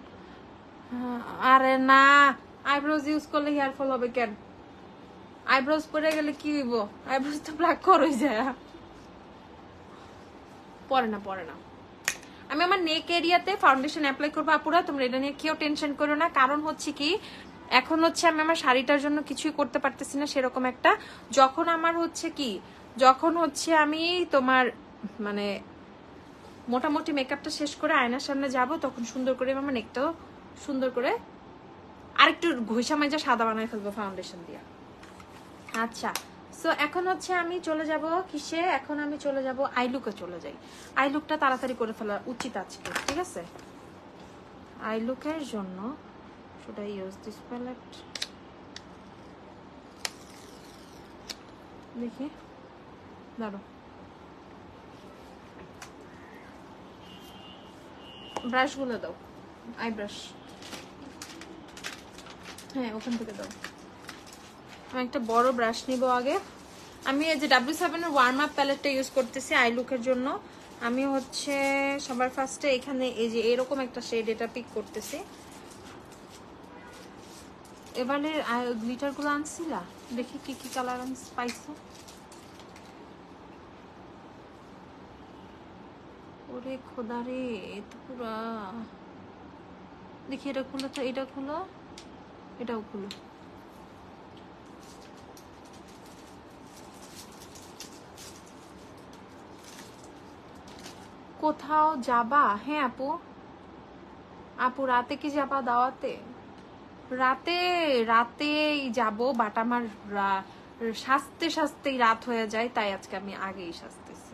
Speaker 1: আরে না, আইব্রোজ ইউজ করলে হেয়ার ফল হবে কেন? আইব্রোজ পরে গেলে কি হইব? আইব্রোজ তো ব্ল্যাক করে যায়। পরে না, পরে না। আমি আমার নেক এরিয়াতে ফাউন্ডেশন অ্যাপ্লাই করবো আপুরা, তোমরা এটা নিয়ে কেউ টেনশন করো না। কারণ হচ্ছে কি, এখন হচ্ছে আমি আমার শাড়িটার জন্য কিছুই করতে পারতেছি না সেরকম একটা। যখন আমার হচ্ছে কি, যখন হচ্ছে আমি তোমার মানে মোটামুটি মেকআপটা শেষ করে আয়নার সামনে যাব, তখন সুন্দর করে আমার নেকটাও সুন্দর করে আরেকটু ঘষা মাজা সাদা বানায় ফেলবো ফাউন্ডেশন দিয়ে। আচ্ছা, সো এখন হচ্ছে আমি চলে যাব কিসে, এখন আমি চলে যাব আইলুকে চলে যাই। আইলুকটা তাড়াতাড়ি করে ফেলা উচিত আজকে, ঠিক আছে? আইলুকের জন্য should I use this palette? দেখি, দাঁড়ো, ব্রাশগুলো দাও, আই ব্রাশ। হ্যাঁ, ওখান থেকে দাও। আমি একটা বড় ব্রাশ নিব আগে। আমি এই যে W7 এর ওয়ার্ম আপ প্যালেটটা ইউজ করতেছি আই লুকের জন্য। আমি হচ্ছে সবার ফার্স্টে এখানে এই যে এরকম একটা শেড, এটা পিক করতেছি। এবারে গ্লিটার গুলো আনছিলা, দেখি কি কি কালার পাইছো। ওরে খোদা রে, তো পুরা দেখি। এটা খুলো তো, এটা খুলো, এটাও খুলো। কোথাও যাবা? হ্যাঁ আপু, আপু রাতে কি যাবা দাওয়াতে? রাতে রাতেই যাব, বাট আমার সাজতে সাজতেই রাত হয়ে যায়, তাই আজকে আমি আগেই সাজতেছি।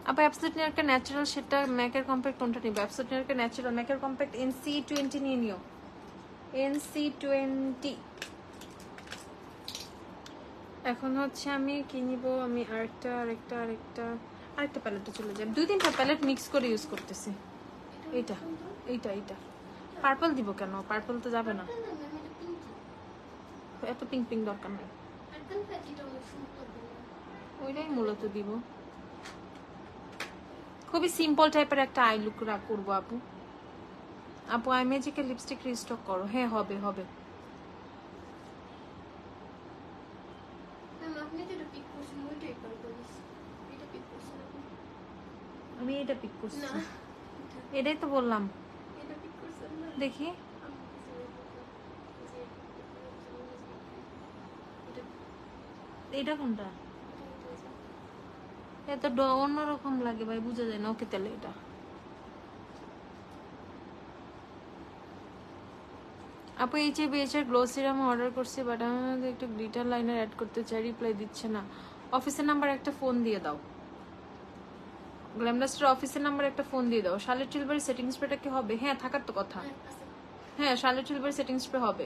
Speaker 1: আপু অ্যাবসলিউট নিউইয়র্কের ন্যাচারাল সেটা ম্যাকের কম্প্যাক্ট কোনটা নিব? অ্যাবসলিউট নিউইয়র্কের ন্যাচারাল ম্যাকের কম্প্যাক্ট NC20 নিয়ে নিও, NC20। এখন হচ্ছে আমি কি নিব, আমি আরেকটা প্যালেটে চলে যাই। 2-3টা প্যালেট মিক্স করে ইউজ করতেছি। এইটা এইটা এইটা পার্পল দিব কেন? পার্পল তো যাবে না, এত পিঙ্ক পিঙ্ক দরকার নেই, ওইটাই মূলত দিব। খুবই সিম্পল টাইপের একটা আই লুক করবো আপু। আপু আই ম্যাজিকের লিপস্টিক রিস্টক করো। হ্যাঁ হবে হবে। আমি এটা পিক করছি, এটাই তো বললাম। দেখি এটা কোনটা, এত অন্যরকম লাগে ভাই, বুঝা যায় না। ওকে তাহলে এটা আপু HABH এর গ্লো সিরাম অর্ডার করছি, বাট আমি একটু গ্লিটার লাইনার অ্যাড করতে চাই, রিপ্লাই দিচ্ছে না। অফিসের নাম্বার একটা ফোন দিয়ে দাও, গ্ল্যামডাস্টের অফিসের নাম্বার একটা ফোন দিয়ে দাও। শার্লেট টিলবারি সেটিং স্প্রেটা কি হবে? হ্যাঁ থাকার তো কথা। হ্যাঁ শার্লেট টিলবারি সেটিং স্প্রে হবে।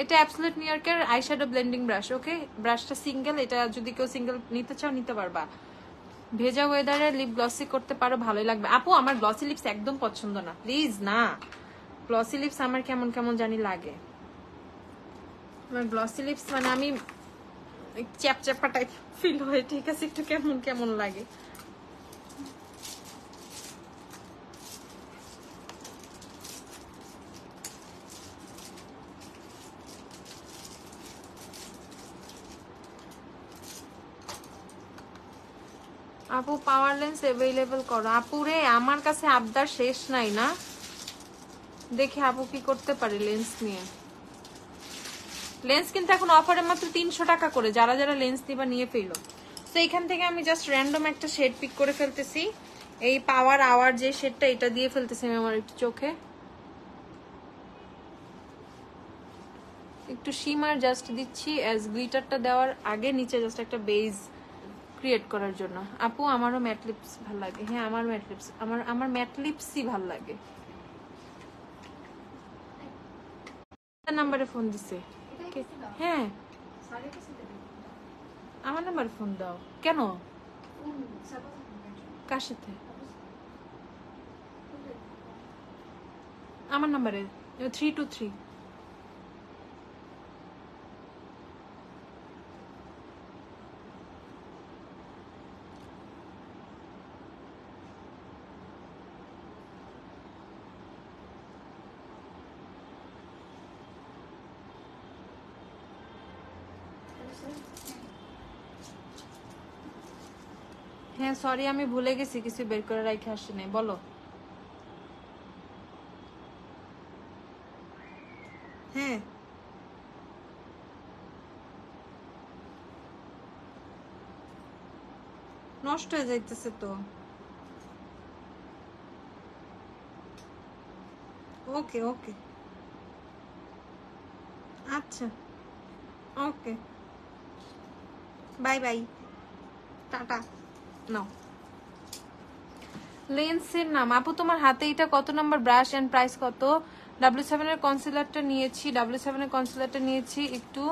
Speaker 1: এটা অ্যাবসলিউট নিউ ইয়র্কের আইশ্যাডো ব্লেন্ডিং ব্রাশ। ওকে, ব্রাশটা সিঙ্গেল, এটা যদি কেউ সিঙ্গেল নিতে চাও নিতে পারবা। ভেজা ওয়েদারে লিপ গ্লসি করতে পারো, ভালোই লাগবে। আপু আমার গ্লসি লিপস একদম পছন্দ না, প্লিজ না। গ্লসি লিপস আমার কেমন কেমন জানি লাগে। আমার গ্লসি লিপস মানে আমি চ্যাপচ্যাপা টাইপ ফিল হয়, ঠিক আছে, একটু কেমন কেমন লাগে। আপু পাওয়ার লেন্স অ্যাভেলেবল করো। আপুরে আমার কাছে আবদার শেষ নাই না, দেখি আপু কি করতে পারে লেন্স নিয়ে। লেন্স কিন্তু এখন অফারে মাত্র 300 টাকা করে, যারা যারা লেন্স নিবা নিয়ে ফেলো। তো এখান থেকে আমি জাস্ট র্যান্ডম একটা শেড পিক করে ফেলতেছি। এই পাওয়ার আওয়ার যে শেডটা, এটা দিয়ে ফেলতেছি আমি আমার একটু চোখে। একটু শিমার জাস্ট দিচ্ছি অ্যাজ গ্লিটারটা দেওয়ার আগে, নিচে জাস্ট একটা বেজ ক্রিয়েট করার জন্য। আপু আমারও ম্যাট লিপস ভালো লাগে। হ্যাঁ আমার ম্যাট লিপস, আমার ম্যাট লিপসই ভালো লাগে। নাম্বারে ফোন দিছে। হ্যাঁ আমার নাম্বারে ফোন দাও। কেন? কার সাথে? আমার নাম্বারে 323। হ্যাঁ সরি আমি ভুলে গেছি, কিছু বের করে রাখে আসি নাই। বলো। হ্যাঁ নষ্ট হয়ে যাইতেছে তো। ওকে ওকে আচ্ছা ওকে বাই বাই টাটা। নাও লেন্সের নাম। আপু তোমার হাতে এটা কত নাম্বার ব্রাশ এন্ড প্রাইস কত? W7 এর কনসিলারটা নিয়েছি, W7 এর কনসিলারটা নিয়েছি একটু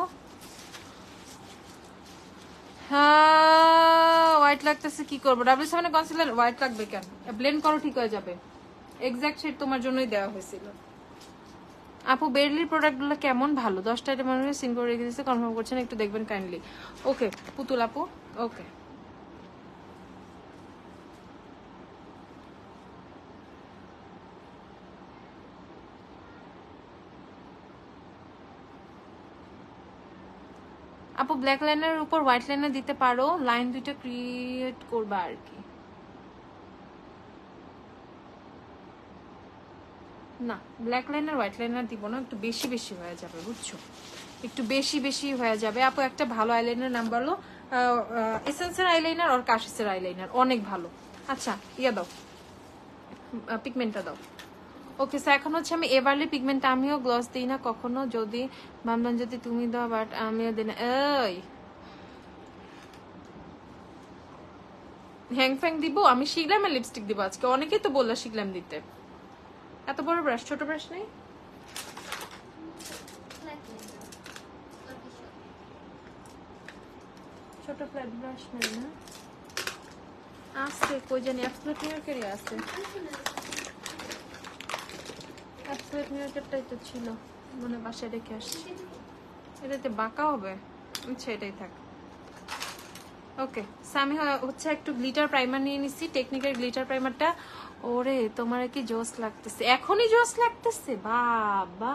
Speaker 1: হোয়াইট লাগতেছে, কি করবো? W7 এর কনসিলার হোয়াইট লাগবে কেন? ব্লেন্ড করো ঠিক হয়ে যাবে। এক্সাক্ট শেড তোমার জন্যই দেওয়া হয়েছিল। আপু বেরলির প্রোডাক্টগুলো কেমন? ভালো। 10টা আইটেম মানুষ সিন করে রেখে দিয়েছে, কনফার্ম করছেন, একটু দেখবেন কাইন্ডলি। ওকে পুতুল আপু ওকে। আপু ব্ল্যাক লাইনের উপর হোয়াইট লাইনার দিতে পারো, লাইন দুইটা ক্রিয়েট করবা আর কি। না ব্ল্যাক লাইনার হোয়াইট লাইনার দিব না, একটু বেশি বেশি হয়ে যাবে বুঝছো, একটু বেশি বেশি হয়ে যাবে। আপু একটা ভালো আইলাইনার নাম বলো। এসেন্সের আইলাইনার আর কাশিসের আইলাইনার অনেক ভালো। আচ্ছা ইয়া দাও, পিগমেন্টটা দাও। ওকে স্যার এখন হচ্ছে আমি এভারলি পিগমেন্ট, আমিও গ্লস দিই না কখনো, যদি ভাবলাম যদি তুমি দাও বাট আমিও দিই না। এই হ্যাং ফ্যাং দিব? আমি শিগ্রামের লিপস্টিক দিব আজকে, অনেকেই তো বললো শিগ্রাম দিতে। এত বড় ব্রাশ, ছোট ব্রাশ নেই? ছোট ফ্ল্যাট ব্রাশ নেই না? আছে কই জানি, অ্যাবসলিউট নিউ ইয়র্কেরই আছে। অ্যাবসলিউট নিউ ইয়র্কেরটাই তো ছিল, মনে বাসায় রেখে আসছি। এটাতে বাঁকা হবে, আচ্ছা এটাই থাক। ওকে আমি হচ্ছে একটু গ্লিটার প্রাইমার নিয়ে নিচ্ছি, টেকনিকের গ্লিটার প্রাইমারটা। ওরে তোমার কি জোস লাগতেছে, এখনই জোস লাগতেছে বাবা।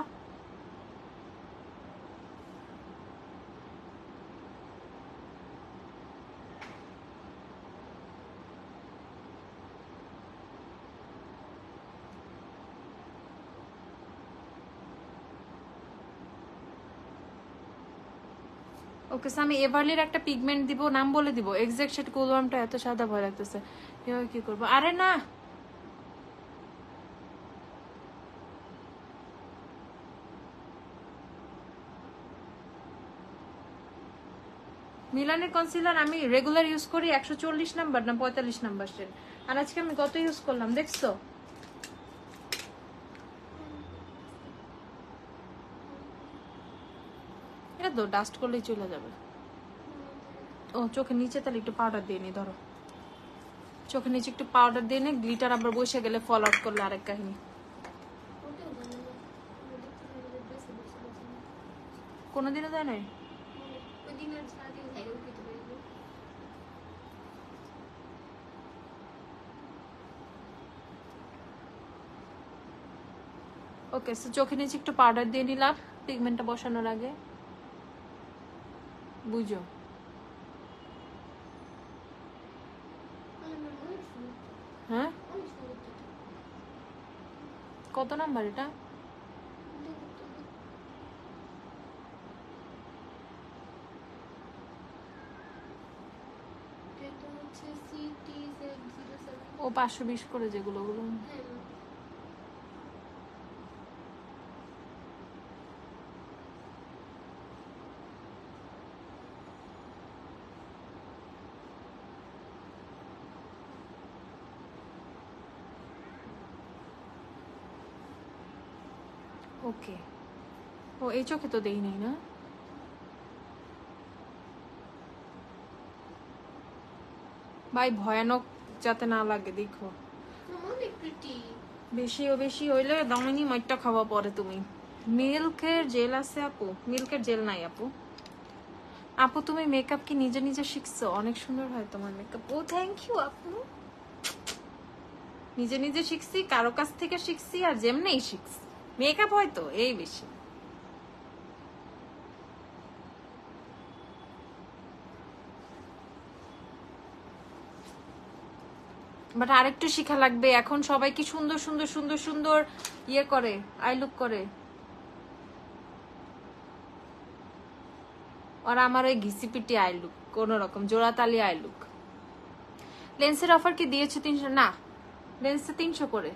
Speaker 1: ওকে আমি এভারলির একটা পিগমেন্ট দিব, নাম বলে দিব এক্সাক্ট শেড কোলওয়ার্মটা, এত সাদা ভয় লাগতেছে, কি করবো? আরে না মিলানের কনসিলার আমি রেগুলার ইউজ করি 140 নাম্বার না 45 নাম্বার শেড, আর আজকে আমি কত ইউজ করলাম দেখছো? ছেড়ে দাও, ডাস্ট করলেই চলে যাবে। ও চোখের নিচে তাহলে একটু পাউডার দিয়ে নি, ধরো চোখের নিচে একটু পাউডার দিয়ে নে, গ্লিটার আবার বসে গেলে ফল আউট করলে আরেক কাহিনী। কোনোদিনও দেয় নাই? ওকে, সো চোখের নিচে একটু পাউডার দিয়ে নিলাম পিগমেন্টটা বসানোর আগে, বুঝো। হ্যাঁ, কত নাম্বার এটা? ও 520 করে যেগুলো, ওগুলো ওকে। ও এই চোখে তো দেই নাই না? ভাই ভয়ানক যাতে না লাগে দেখো, বেশি হইলে দামিনী মাইটটা খাওয়া পরে তুমি। মিল্কের জেল আছে আপু? মিল্কের জেল নাই আপু। আপু তুমি মেকআপ কি নিজে নিজে শিখছো? অনেক সুন্দর হয় তোমার মেকআপ। ও থ্যাংক ইউ আপু। নিজে নিজে শিখছি, কারো কাছ থেকে শিখছি, আর যেমনেই শিখছি। মেকআপ হয়তো এই বেশি। বাট আরেকটু শিখা লাগবে। এখন সবাই কি সুন্দর সুন্দর সুন্দর সুন্দর ইয়ে করে, আই লুক করে, আর আমার ওই ঘিসিপিটি আই লুক, কোন রকম জোড়াতালি আই লুক। লেন্সের অফার কি দিয়েছে 300? না, লেন্সে 300 করে।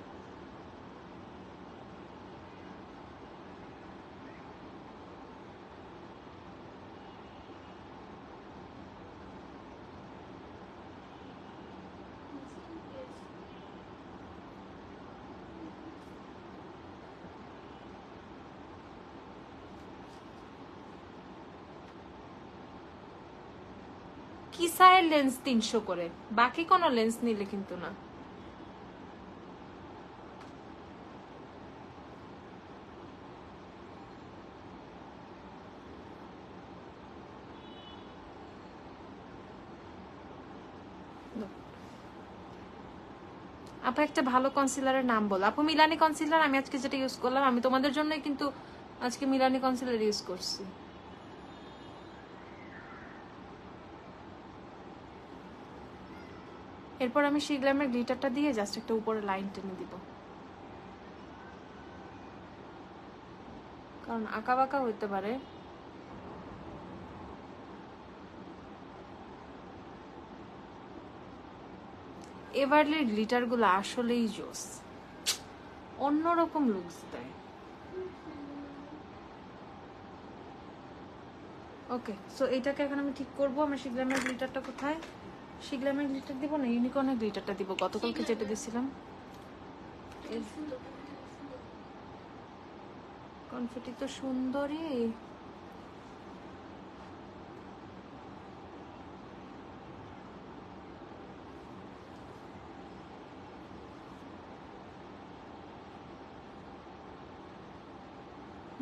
Speaker 1: কিসায়ের লেন্স 300 করে, বাকি কোনো লেন্স নিলে কিন্তু না। আপু একটা ভালো কনসিলারের নাম বল। আপু মিলানি কনসিলার আমি আজকে যেটা ইউজ করলাম, আমি তোমাদের জন্যই কিন্তু আজকে মিলানি কনসিলার ইউজ করছি। এরপর আমি শিগলামের গ্লিটারটা দিয়ে জাস্ট একটা উপরে লাইন টেনে দিব, কারণ আঁকা বাঁকা হইতে পারে। এভারলির গ্লিটার গুলো আসলেই জোস, অন্যরকম লুকস দেয়। ওকে, সো এইটাকে এখন আমি ঠিক করবো। আমার শিগলামের গ্লিটারটা কোথায়? শিগলামের গ্লিটার দিব না ইউনিকর্নের গ্লিটারটা দিব, গতকালকে যেটা দিয়েছিলাম। কনফেটি তো সুন্দরই।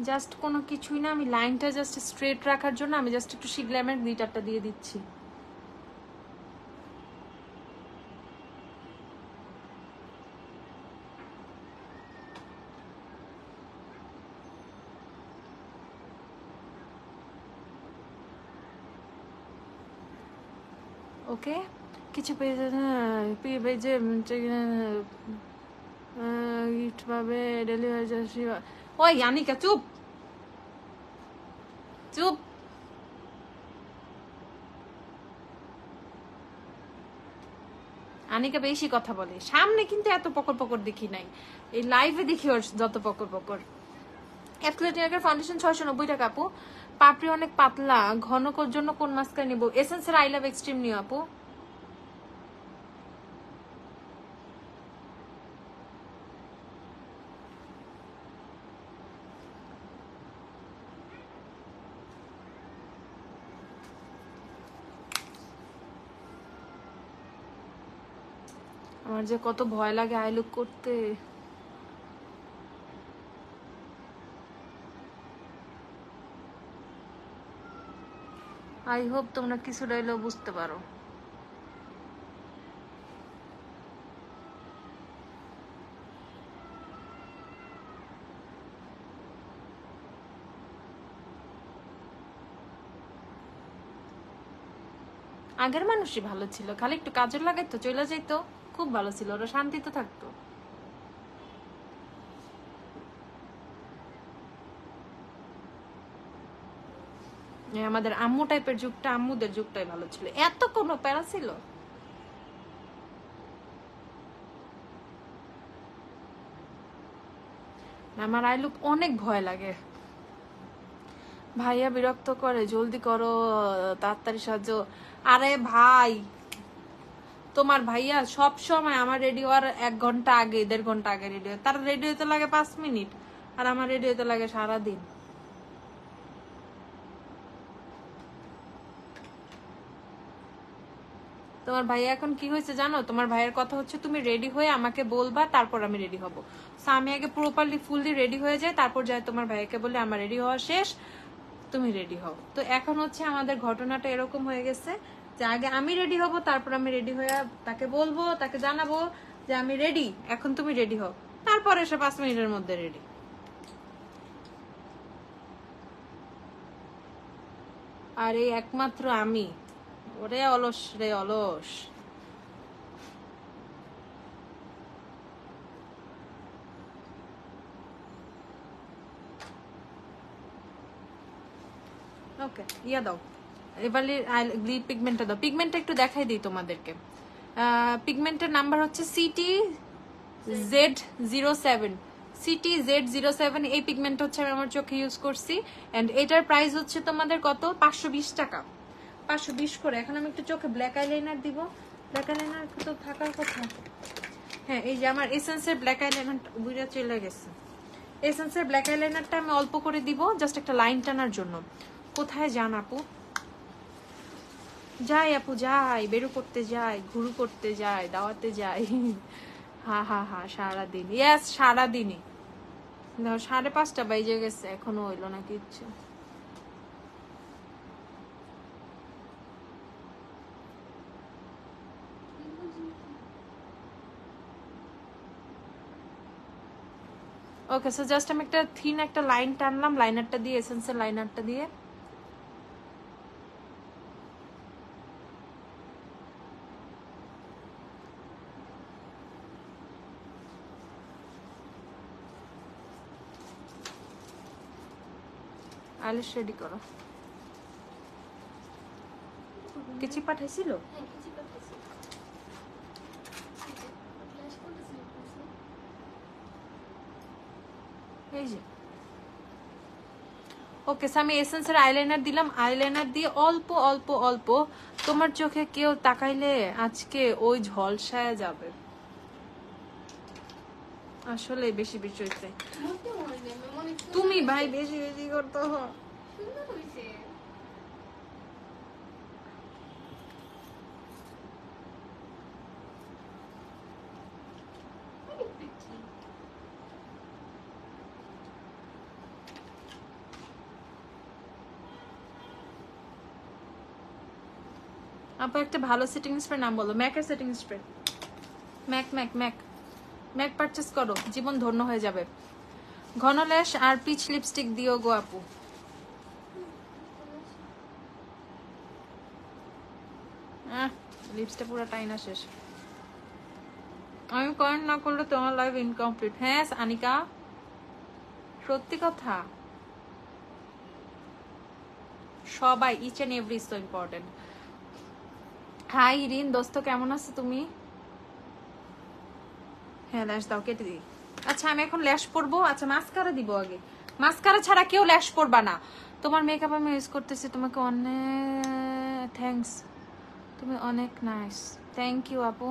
Speaker 1: জাস্ট কোনো কিছুই না, আমি লাইনটা জাস্ট স্ট্রেট রাখার জন্য আমি জাস্ট একটু শিগলামের গ্লিটারটা দিয়ে দিচ্ছি। ওকে, কিছু পেজে গিফট পাবে ডেলিভারি চার্জ। ওই আনিকা চুপ চুপ। আনিকা বেশি কথা বলে, সামনে কিন্তু এত পকর পকর দেখি নাই, এই লাইভে দেখি ওর যত পকর পকর। অ্যাপক্লেটিনাকের ফাউন্ডেশন 690 টাকা আপু। পাপড়ি অনেক পাতলা, ঘন করার জন্য কোন মাস্কারা নিব? এসেন্সের আই লাভ এক্সট্রিম নিও আপু। আমার যে কত ভয় লাগে আই লুক করতে। আই হোপ তোমরা কিছু ডাইলেও বুঝতে পারো। আগের মানুষই ভালো ছিল, খালি একটু কাজল লাগাইতো চলে যাইতো, খুব ভালো ছিল, ওরা শান্তিতে থাকতো। আমাদের আম্মু টাইপের যুগটা, আম্মুদের যুগটাই ভালো ছিল, এত কোনো প্যারা ছিল। আমার আই লুক অনেক ভয় লাগে, ভাইয়া বিরক্ত করে, জলদি করো তাড়াতাড়ি সাজো। আরে ভাই, তোমার ভাইয়া সব সময় আমার রেডি হওয়ার 1 ঘন্টা আগে 1.5 ঘন্টা আগে রেডি হয়, তার রেডি হতে লাগে 5 মিনিট, আর আমার রেডি হতে লাগে সারাদিন। তোমার ভাইয়া এখন কি হয়েছে জানো, তোমার ভাইয়ের কথা হচ্ছে তুমি রেডি হয়ে আমাকে বলবা, তারপর আমি রেডি হব। আমি আগে প্রপারলি ফুললি রেডি হয়ে যাই, তারপর যাই তোমার ভাইয়াকে বলে আমার রেডি হওয়া শেষ, তুমি রেডি হও। তো এখন হচ্ছে আমাদের ঘটনাটা এরকম হয়ে গেছে যে আগে আমি রেডি হব, তারপর আমি রেডি হয়ে তাকে বলবো, তাকে জানাবো যে আমি রেডি, এখন তুমি রেডি হও, তারপর এসে 5 মিনিটের মধ্যে রেডি। আর এই একমাত্র আমি, ওরে অলস রে অলস। ওকে, ইয়া দাও এবার লিপ পিগমেন্টটা দাও। পিগমেন্টটা একটু দেখাই দিই তোমাদেরকে। পিগমেন্টের নাম্বার হচ্ছে CTZ07। CTZ07 এই পিগমেন্ট হচ্ছে আমি আমার চোখে ইউজ করছি, এন্ড এটার প্রাইস হচ্ছে তোমাদের কত, 520 টাকা, 520 করে। এখন আমি একটু চোখে ব্ল্যাক আইলাইনার দিব, ব্ল্যাক আইলাইনার তো থাকার কথা। হ্যাঁ, এই যে আমার এসেন্সের ব্ল্যাক আইলাইনারটা বুইরা চলে গেছে। এসেন্সের ব্ল্যাক আইলাইনারটা আমি অল্প করে দিব, জাস্ট একটা লাইন টানার জন্য। কোথায় যান আপু? যাই আপু, যাই, বেরো করতে যাই, ঘুরু করতে যাই, দাওয়াতে যাই। হা হা হা, সারাদিন, ইয়েস সারাদিনই। 5:30 বাজে গেছে, এখনো হইলো না কিচ্ছু। ওকে, সো জাস্ট আমি একটা থিন একটা লাইন টানলাম, লাইনারটা দিয়ে, এসেন্সের লাইনারটা দিয়ে। আইলিশ রেডি করো। কিছু পাঠাইছিল? এই যে ওকে, আমি এসেন্সের আইলাইনার দিলাম, আইলাইনার দিয়ে অল্প অল্প অল্প, তোমার চোখে কেউ তাকাইলে আজকে ওই ঝলসায় যাবে। আসলে বেশি বেশি হইছে, তুমি ভাই বেশি বেশি করতে হয়। আপু একটা ভালো সেটিং স্প্রে নাম বলো। ম্যাকের setting spray, MAC MAC MAC MAC purchase করো, জীবন ধন্য হয়ে যাবে। ঘন ল্যাশ আর পিচ লিপস্টিক দিও গো আপু। লিপসটা পুরো টাইনা শেষ। আমি কমেন্ট না করলে তোমার লাইফ ইনকমপ্লিট। হ্যাঁ আনিকা, সত্যি কথা, সবাই, each and every so important. Hi Rin দোস্ত, কেমন আছো তুমি? হ্যাঁ ল্যাশ দাও, কেটে দিই। আচ্ছা আমি এখন ল্যাশ পরবো। আচ্ছা মাস্কারা দিব আগে, মাস্কারা ছাড়া কেউ ল্যাশ পরবা না। তোমার মেকআপ আমি ইউজ করতেছি, তোমাকে অনেক থ্যাঙ্কস, তুমি অনেক নাইস, থ্যাংক ইউ আপু।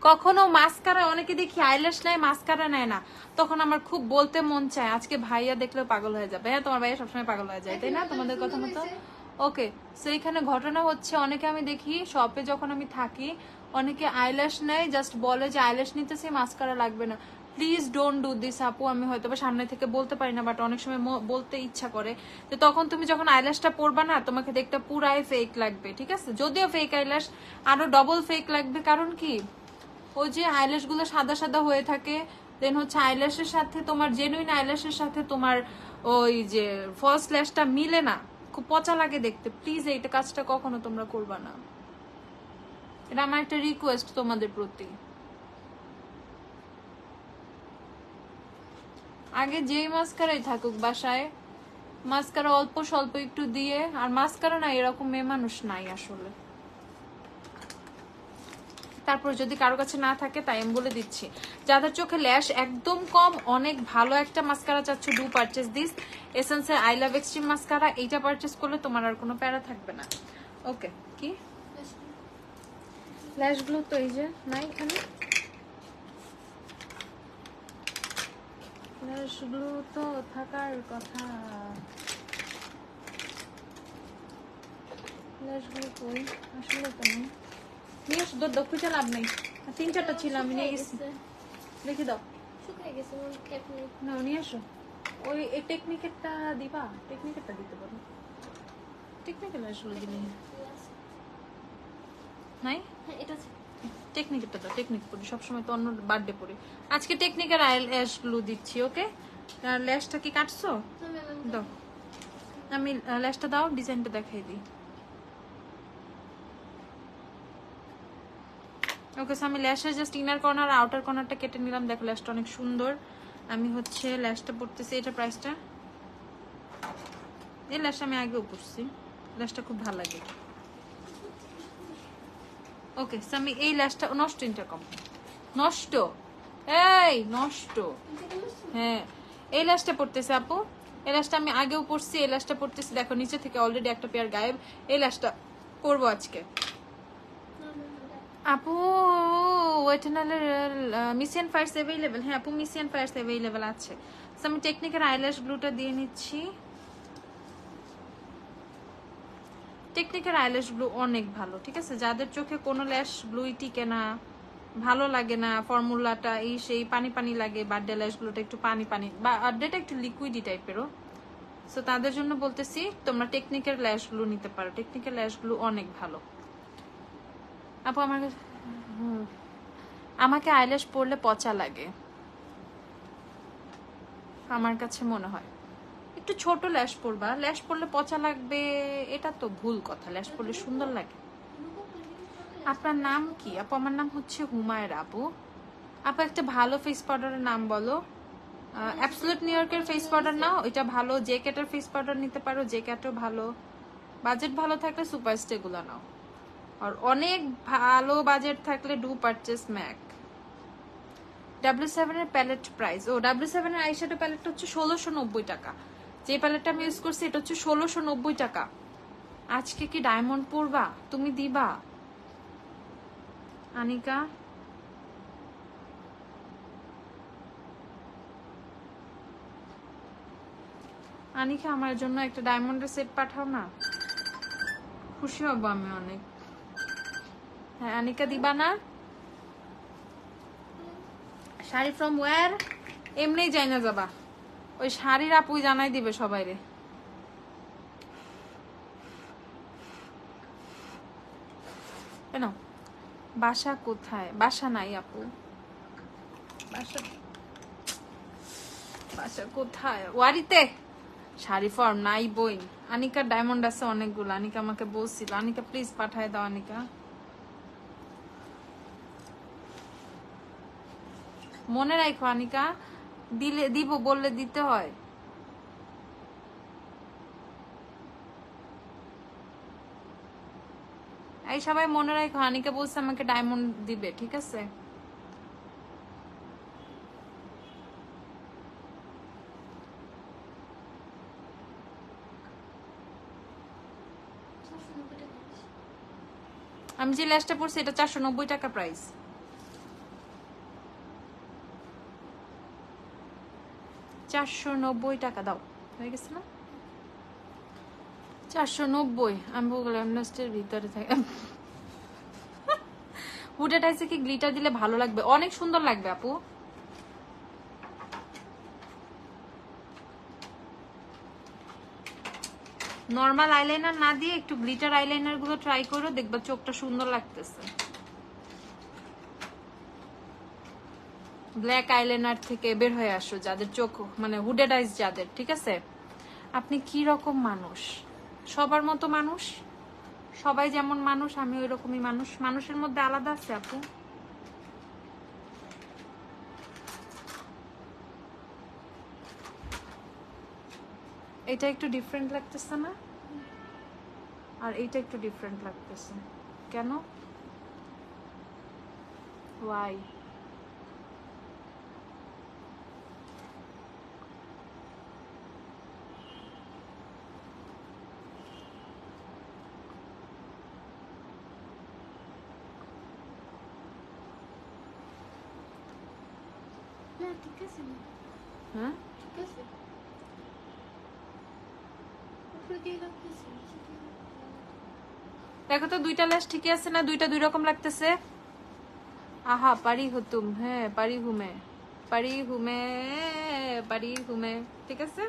Speaker 1: কখনো মাস্কারা, অনেকে দেখি আইল্যাশ নেয়, মাস্কারা নেয় না, তখন আমার খুব বলতে মন চায়, আজকে ভাইয়া দেখলেও পাগল হয়ে যাবে। হ্যাঁ তোমার ভাইয়া সবসময় পাগল হয়ে যায়, তাই না তোমাদের কথা মতো? ওকে, সো এখানে ঘটনা হচ্ছে, অনেকে আমি দেখি শপে যখন আমি থাকি, অনেকে আইল্যাশ নেয়, জাস্ট বলে যে আইল্যাশ নিতেছে মাস্কারা লাগবে না। প্লিজ ডোন্ট ডু দিস আপু। আমি হয়তো বা সামনে থেকে বলতে পারি না, বাট অনেক সময় বলতে ইচ্ছা করে। তো তখন তুমি যখন আইল্যাশটা পরবা না, তোমাকে দেখতে পুরাই ফেক লাগবে, ঠিক আছে? যদিও ফেক আইল্যাশ আরো ডবল ফেক লাগবে, কারণ কি ওই যে আইল্যাশ গুলো সাদা সাদা হয়ে থাকে, দেন হচ্ছে আইল্যাশের সাথে তোমার জেনুইন আইল্যাশের সাথে তোমার ওই যে ফলস ল্যাশটা মিলে না, খুব পচা লাগে দেখতে। প্লিজ এইটা কাজটা কখনো তোমরা করবা না, এটা আমার একটা রিকোয়েস্ট তোমাদের প্রতি। আগে যেই মাস্কারাই থাকুক বাসায়, মাস্কারা অল্প স্বল্প একটু দিয়ে, আর মাস্কারা না এরকম মেয়ে মানুষ নাই আসলে। তারপর যদি কারো কাছে না থাকে, তাই আমি বলে দিচ্ছি, যাদের চোখে ল্যাশ একদম কম, অনেক ভালো একটা মাস্কারা চাচ্ছ, ডু পারচেজ দিস এসেন্সের আই লাভ এক্সট্রিম মাস্কারা। এইটা পারচেজ করলে তোমার আর কোনো প্যারা থাকবে না। ওকে, কি ল্যাশ গুলো তো এই যে নাই এখানে, ল্যাশ গুলো তো থাকার কথা, ল্যাশ গুলো কই আসলে তো নেই। নিয়ে আসো, দর খুঁজে লাভ নেই, 3-4টা ছিল আমি নিয়ে গেছি, রেখে দাও।
Speaker 2: শুকায় গেছে, মন ক্যাপ নেই।
Speaker 1: না নিয়ে আসো, ওই এই টেকনিকেরটা দিবা, টেকনিকেরটা দিতে পারো, টেকনিকের আসলে দিলে নাই।
Speaker 2: হ্যাঁ, এটা আছে।
Speaker 1: টেকনিকেরটা দাও, টেকনিক পরি সবসময় তো অন্য বার্থডে পরি, আজকে টেকনিকের আই ল্যাশ গ্লু দিচ্ছি। ওকে, আর ল্যাশটা কি কাটছো? দাও, আমি ল্যাশটা দাও, ডিজাইনটা দেখাই দিই। ওকে, আমি ল্যাশের জাস্ট ইনার কর্নার আউটার কর্নারটা কেটে নিলাম। দেখো ল্যাশটা অনেক সুন্দর। আমি হচ্ছে ল্যাশটা পরতেছি, এটা প্রাইসটা, এই ল্যাশটা আমি আগেও পরছি, ল্যাশটা খুব ভালো লাগে। ওকে, আমি এই ল্যাশটা নষ্ট, ইন্টারকম নষ্ট, এই নষ্ট, হ্যাঁ এই ল্যাশটা পরতেছে আপু, এই ল্যাশটা আমি আগেও পরছি, এই ল্যাশটা পরতেছি। দেখো নিচে থেকে অলরেডি একটা পেয়ার গায়েব, এই ল্যাশটা পরবো আজকে। আপু ওয়েটেনালের মিসিয়ান ফায়ার্স অ্যাভেলেবেল? হ্যাঁ আপু, মিসিয়ান ফায়ার্স অ্যাভেলেবেল আছে। আমি টেকনিকের আইল্যাশ গ্লুটা দিয়ে নিচ্ছি। টেকনিকের আইল্যাশ গ্লু অনেক ভালো, ঠিক আছে? যাদের চোখে কোনো ল্যাশ গ্লুই টিকে না, ভালো লাগে না, ফর্মুলাটা এই সেই পানি পানি লাগে, বার্থডে ল্যাশ গ্লুটা একটু পানি পানি, বা বার্থডেটা একটু লিকুইডি টাইপেরও, সো তাদের জন্য বলতেছি তোমরা টেকনিকের ল্যাশ গ্লু নিতে পারো। টেকনিকের ল্যাশ গ্লু অনেক ভালো। আপু আমাকে আইল্যাশ পরলে পচা লাগে, আমার কাছে মনে হয় একটু ছোট ল্যাশ পরবা। ল্যাশ পরলে পচা লাগবে এটা তো ভুল কথা, ল্যাশ পরলে সুন্দর লাগে। আপনার নাম কি আপু? আমার নাম হচ্ছে হুমায়রা আপু। আপু একটা ভালো ফেস পাউডারের নাম বলো। অ্যাবসলিউট নিউ ইয়র্কের ফেস পাউডার নাও, এটা ভালো। জে ক্যাটের ফেস পাউডার নিতে পারো, জে ক্যাটও ভালো। বাজেট ভালো থাকলে সুপারস্টে গুলো নাও, আর অনেক ভালো বাজেট থাকলে ডু পারচেস ম্যাক। W7 এর প্যালেট প্রাইস, ও W7 এর আইশ্যাডো প্যালেটটা হচ্ছে 1690 টাকা। যে প্যালেটটা আমি ইউজ করছি এটা হচ্ছে 1690 টাকা। আজকে কি ডায়মন্ড পরবা? তুমি দিবা আনিকা? আনিকা আমার জন্য একটা ডায়মন্ডের সেট পাঠাও না, খুশি হব আমি অনেক। হ্যাঁ আনিকা, দিবা না? শাড়ি ফ্রম ওয়্যার? এমনি যাই না যাবা, ওই শাড়ির আপুই জানাই দিবে সবাই রে। কেন বাসা কোথায়? বাসা নাই আপু, বাসা কোথায়? ওয়ারিতে। শাড়ি ফর্ম নাই বই। আনিকার ডায়মন্ড আছে অনেকগুলো, আনিকা আমাকে বলছিল। আনিকা প্লিজ পাঠায় দাও আনিকা। মনে রাখো আনিকা, দিলে দিব, বললে দিতে হয়। এই সবাই মনে রাখো, আনিকা বলছে আমাকে ডায়মন্ড দিবে, ঠিক আছে? আমি যে ল্যাশটা পড়ছি এটা 490 টাকা প্রাইস। 490 টাকা দাও, হয়ে গেছে না? 490। আমি বললাম ল্যাস্টের ভিতরে থাকে। হুডেড আইসে কি গ্লিটার দিলে ভালো লাগবে? অনেক সুন্দর লাগবে আপু। নর্মাল আইলাইনার না দিয়ে একটু গ্লিটার আইলাইনার গুলো ট্রাই করো, দেখবা চোখটা সুন্দর লাগতেছে। ব্ল্যাক আইলাইনার থেকে বের হয়ে আসো যাদের চোখ মানে হুডেড আইস যাদের, ঠিক আছে? আপনি কি রকম মানুষ? সবার মতো মানুষ, সবাই যেমন মানুষ, আমি ওই রকমই মানুষ। মানুষের মধ্যে আলাদা আছে আপু। এটা একটু ডিফারেন্ট লাগতেছে না? আর এইটা একটু ডিফারেন্ট লাগতেছে কেন? ওয়াই?
Speaker 2: না ঠিক আছে না,
Speaker 1: হ্যাঁ
Speaker 2: ঠিক আছে। উপরে দিয়ে রাখতেছি।
Speaker 1: দেখো তো দুইটা ল্যাশ ঠিকই আছে না? দুইটা দুই রকম লাগতেছে। আহা পারি হতুম, হ্যাঁ পারি হুমে, পারি হুমে, পারি হুমে, ঠিক আছে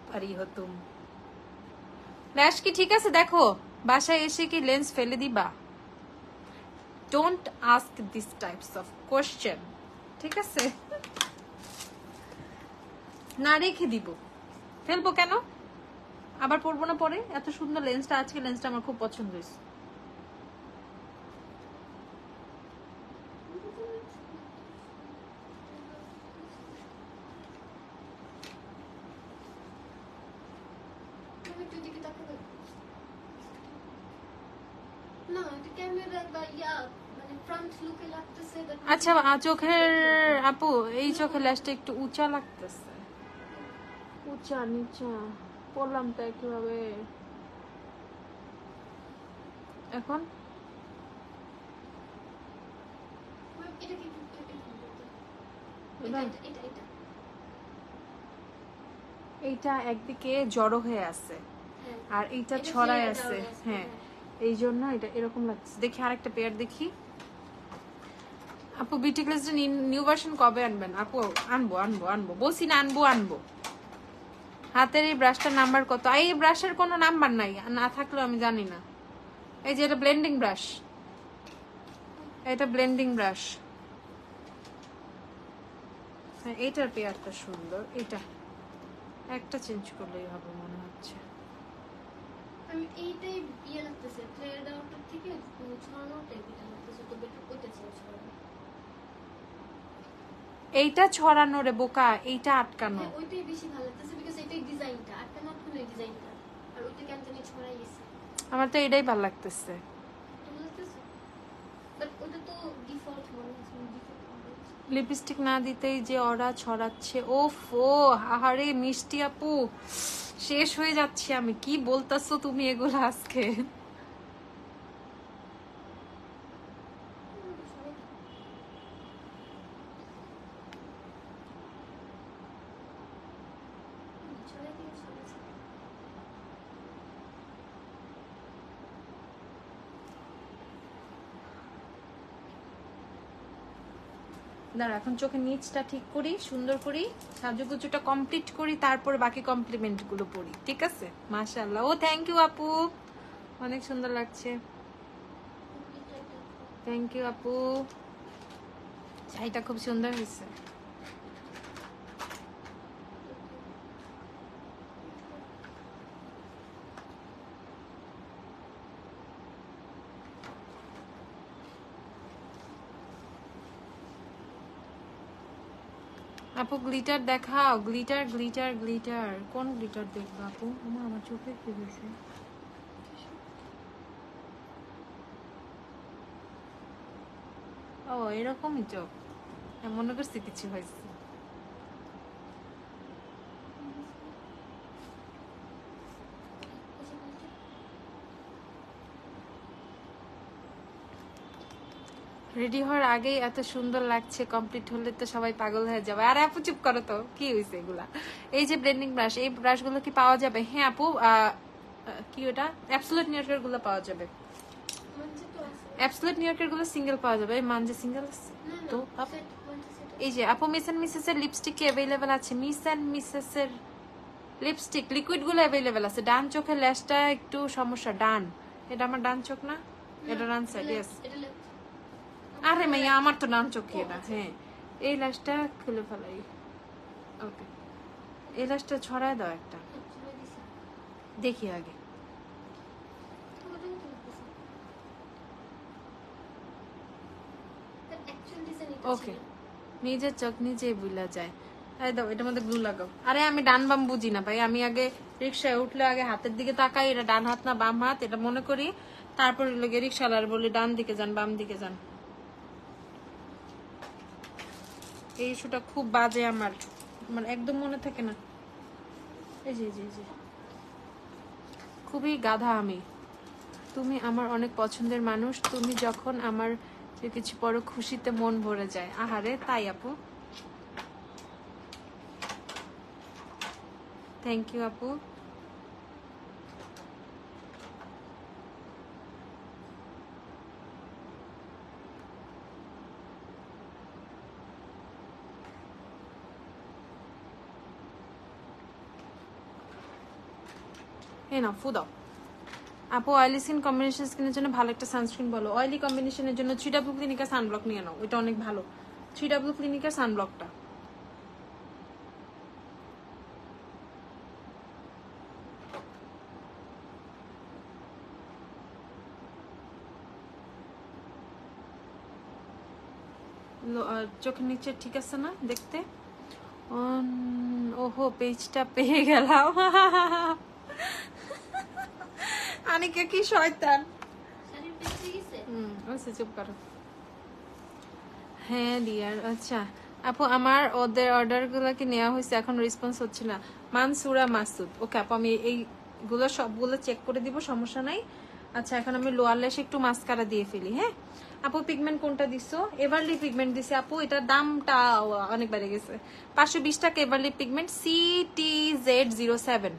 Speaker 1: পারি হতুম। ল্যাশ কি ঠিক আছে? দেখো বাসায় এসে কি লেন্স ফেলে দিবা? Don't ask this types of question, ঠিক আছে? না রেখে দিব, ফেলবো কেন? আবার পরবো না পরে? এত সুন্দর লেন্সটা, আজকে লেন্সটা আমার খুব পছন্দ হয়েছে।
Speaker 2: আমি একটু দিকে তাকাবো। না এটা ক্যামেরা বা মানে ফ্রন্ট লুকে লাগতেছে।
Speaker 1: আচ্ছা চোখের আপু, এই চোখের ল্যাশটা একটু উঁচা লাগতেছে। উঁচা নিচা পড়লাম তো কিভাবে এখন?
Speaker 2: এটা কি
Speaker 1: এইটা একদিকে জড়ো হয়ে আছে
Speaker 2: হ্যাঁ,
Speaker 1: আর এইটা
Speaker 2: এটা
Speaker 1: ছড়ায়
Speaker 2: ছেড়ে
Speaker 1: আছে,
Speaker 2: দেওয়া আছে,
Speaker 1: হ্যাঁ
Speaker 2: হ্যাঁ।
Speaker 1: এই জন্য এটা এরকম লাগছে। দেখি আরেকটা পেয়ার দেখি। আপু বিউটি ক্লাসের নিউ ভার্সন কবে আনবেন? আপু আনবো আনবো আনবো, বলছি না আনবো আনবো। হাতের এই ব্রাশটার নাম্বার কত? এই ব্রাশের কোনো নাম্বার নাই, না থাকলেও আমি জানি না। এই যে এটা ব্লেন্ডিং ব্রাশ, এটা ব্লেন্ডিং ব্রাশ। হ্যাঁ এটার পেয়ারটা সুন্দর, এটা একটা চেঞ্জ করলেই হবে মনে হচ্ছে।
Speaker 2: আমি এইটাই ইয়ে লাগতেছে, থ্রেড আউটার থেকে ছড়ানো টাইপের লাগতেছে, তো বেটার ওইটা চেঞ্জ করবো।
Speaker 1: এইটা ছড়ানো রে বোকা, এইটা আটকানো।
Speaker 2: হ্যাঁ ওইটাই বেশি ভালো লাগতেছে, বিকজ এটাই ডিজাইনটা, আটকানো আটকানো এই ডিজাইনটা, আর ওইটা কেন জানি ছড়াই গেছে।
Speaker 1: আমার তো এটাই ভালো লাগতেছে।
Speaker 2: ভালো লাগতেছে, বাট ওটা তো ডিফল্ট মনে হচ্ছে, ডিফল্ট।
Speaker 1: লিপস্টিক না দিতেই যে অরা ছড়াচ্ছে, ওফ ও আহারে মিষ্টি আপু, শেষ হয়ে যাচ্ছে আমি। কি বলতাছো তুমি এগুলো আজকে? দাঁড়া এখন চোখের নিচটা ঠিক করি, সুন্দর করি, সাজুগুজুটা কমপ্লিট করি, তারপরে বাকি কমপ্লিমেন্ট গুলো পড়ি, ঠিক আছে? মাশাআল্লাহ, ও থ্যাংক ইউ আপু, অনেক সুন্দর লাগছে। থ্যাংক ইউ আপু, শাড়িটা খুব সুন্দর হয়েছে। আপু গ্লিটার দেখাও, গ্লিটার গ্লিটার গ্লিটার, কোন গ্লিটার দেখবো আপু? আমার চোখে কি হয়েছে? ও এরকমই চোখ, মনে করছি কিছু হয়েছে। রেডি হওয়ার আগেই এত সুন্দর লাগছে, কমপ্লিট হলে তো সবাই পাগল হয়ে যাবে। আরে আপু চুপ করো তো, কি হয়েছে এগুলা? এই যে ব্লেন্ডিং ব্রাশ, এই ব্রাশগুলো কি পাওয়া যাবে? হ্যাঁ আপু, কি ওটা অ্যাবসলিউট নিউট্রাল গুলো পাওয়া যাবে।
Speaker 2: তো আছে
Speaker 1: অ্যাবসলিউট নিউ ইয়র্কের গুলো সিঙ্গেল পাওয়া যাবে, মান যে সিঙ্গেল আছে তো এই যে আপু মিস এন্ড মিসেস এর লিপস্টিক কি অ্যাভেলেবেল আছে? মিস এন্ড মিসেস এর লিপস্টিক লিকুইড গুলো অ্যাভেলেবেল আছে। ডান চোখের ল্যাশটা একটু সমস্যা, ডান, এটা আমার ডান চোখ না, এটা ডান সাইড, ইয়েস। আরে মাইয়া আমার তো ডান চোখই এটা, হ্যাঁ। এই ল্যাশটা খুলে ফেলাই, ওকে। এই ল্যাশটা ছড়ায় দাও একটা, দেখি আগে। ওকে, নিজের চোখ নিজেই বুঝলা যায়। এই দাও, এটার মধ্যে গ্লু লাগাও। আরে আমি ডান বাম বুঝি না ভাই, আমি আগে রিক্সায় উঠলে আগে হাতের দিকে তাকাই, এটা ডান হাত না বাম হাত এটা মনে করি, তারপর লোকে রিক্সাওয়ালার বলি ডান দিকে যান বাম দিকে যান। এই ইস্যুটা খুব বাজে আমার, মানে একদম মনে থাকে না। এই যে জি জি, খুবই গাধা আমি। তুমি আমার অনেক পছন্দের মানুষ, তুমি যখন আমার কিছু পরে খুশিতে মন ভরে যায়। আহারে তাই আপু, থ্যাংক ইউ আপু। এই নাও ফু দাও। আপু অয়েলি স্কিন কম্বিনেশন স্কিনের জন্য ভালো একটা সানস্ক্রিন বলো। অয়েলি কম্বিনেশনের জন্য 3W ক্লিনিকার সানব্লক নিয়ে নাও, এটা অনেক ভালো। 3W ক্লিনিকার সানব্লকটা চোখের নিচে ঠিক আছে না দেখতে? ওহো পেজটা পেয়ে গেলাম। আনিকা কি শয়তান। চুপ করো। হ্যাঁ ডিয়ার, আচ্ছা আপু আমার ওদের অর্ডার গুলো কি নেওয়া হয়েছে? এখন রেসপন্স হচ্ছে না। মানসুরা মাসুদ, ওকে আপু আমি এইগুলো সবগুলো চেক করে দিব, সমস্যা নাই। আচ্ছা এখন আমি লোয়ার ল্যাশে একটু মাস্কারা দিয়ে ফেলি। হ্যাঁ আপু পিগমেন্ট কোনটা দিছো? এভারলি পিগমেন্ট দিছে আপু, এটার দামটা অনেক বেড়ে গেছে, 520 টাকা এভারলি পিগমেন্ট CTZ07।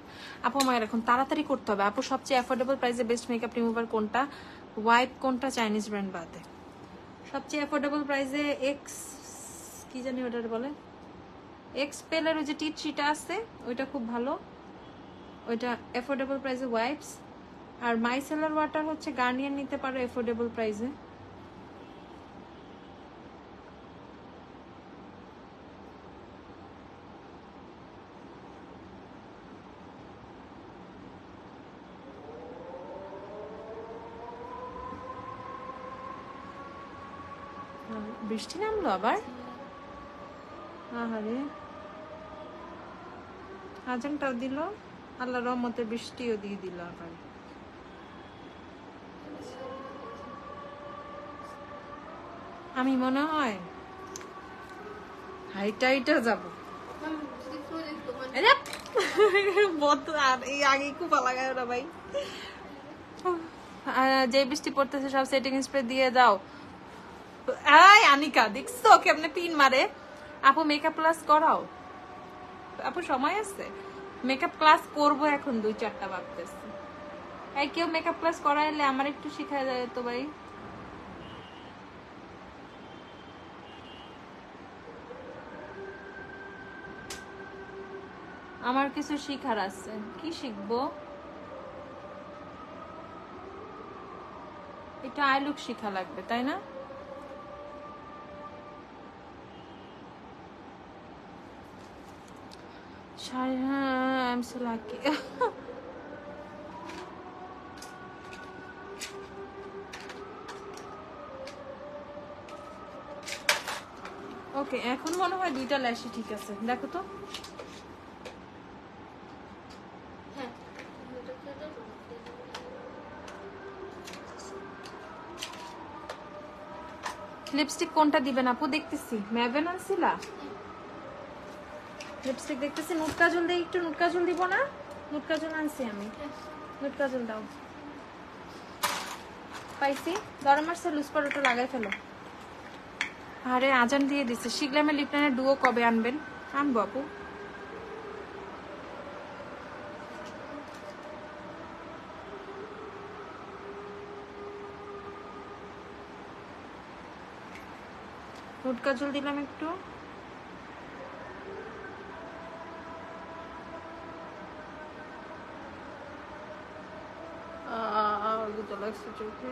Speaker 1: আপু আমার এখন তাড়াতাড়ি করতে হবে আপু। সবচেয়ে অ্যাফোর্ডেবল প্রাইসে বেস্ট মেকআপ রিমুভার কোনটা? ওয়াইপ কোনটা? চাইনিজ ব্র্যান্ড বাদে সবচেয়ে অ্যাফোর্ডেবল প্রাইসে এক্স কি জানি ওটার বলে, এক্সপেলের ওই যে টি থ্রিটা আছে ওইটা খুব ভালো, ওইটা অ্যাফোর্ডেবল প্রাইসে ওয়াইপস। আর মাইসেলার ওয়াটার হচ্ছে গার্নিয়ার নিতে পারো অ্যাফোর্ডেবল প্রাইসে। বৃষ্টি নামলো আবার, আহারে আজানটাও দিল, আল্লাহ রহমতে বৃষ্টিও দিয়ে দিল আবার। আমি মনে হয় হাইটাইটা যাবো। এই আগে খুব ভালো লাগায় ওরা ভাই। যে বৃষ্টি পড়তেছে সব সেটিং স্প্রে দিয়ে দাও। এই আনিকা দেখছো কেমনে পিন মারে। আপু মেকআপ ক্লাস করাও আপু, সময় আছে? মেকআপ ক্লাস করবো এখন 2-4টা ভাবতেছি। এই কেউ মেকআপ ক্লাস করাইলে আমার একটু শিখা যায় তো ভাই। আমার কিছু শিখার আছে, কি শিখবো? এটা আই লুক শিখা লাগবে তাই না? I am so lucky. Okay এখন মনে হয় 2টা ল্যাশই ঠিক আছে, দেখো তো। লিপস্টিক কোনটা দিবেন আপু? দেখতেছি ম্যাভেন আনছিলা লিপস্টিক, দেখতেছি নুট কাজল দেই একটু। নুট কাজল দিব না? নুট কাজল আনছি আমি, নুট কাজল দাও। পাইছি, গরম আসছে, লুজ পাউডারটা লাগাই ফেলো। আরে আজান দিয়ে দিচ্ছে। শিগলামের লিপটানের ডুও কবে আনবেন? আনবো আপু। নুট কাজল দিলাম একটু। লাগছে চোখে।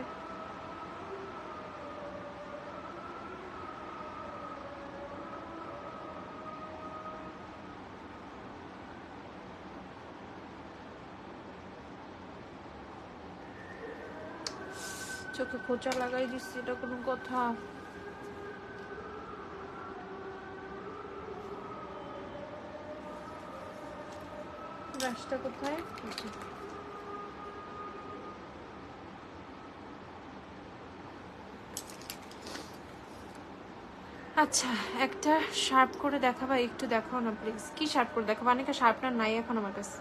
Speaker 1: চোখে খোঁচা লাগাই দিচ্ছি, এটা কোনো কথা? ব্রাশটা কোথায়? আচ্ছা, একটা শার্প করে দেখাবা, একটু দেখাও না প্লিজ। কি শার্প করে দেখাবো? অনেকে শার্পনার নাই এখন আমার কাছে।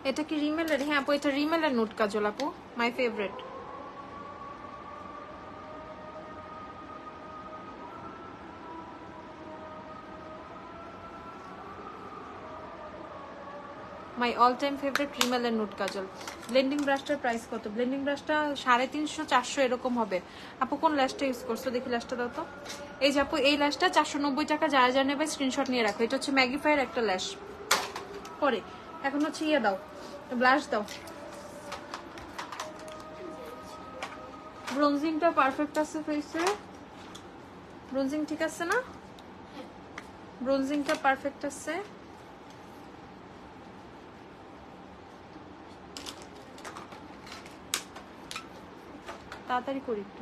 Speaker 1: এটা কি রিমেলের? হ্যাঁ আপু, এটা রিমেলের নোট কাজল আপু, my favourite. My all time favourite রিমেলের নোট কাজল। ব্লেন্ডিং ব্রাশটার প্রাইস কত? ব্লেন্ডিং ব্রাশটা 350 400 এরকম হবে। আপু কোন ল্যাশটা ইউজ করছো দেখি, ল্যাশটা দাও তো। এই যে আপু, এই ল্যাশটা 490 টাকা। যারা যারা নেবে স্ক্রিনশট নিয়ে রাখো। এটা হচ্ছে ম্যাগিফায়ার একটা ল্যাশ। পরে এখন হচ্ছে ইয়ে দাও, ব্লাশ দাও। ব্রোনজিংটা পারফেক্ট আছে ফেসে? ব্রোনজিং ঠিক আছে না? ব্রোনজিংটা পারফেক্ট আছে। তাড়াতাড়ি করি একটু।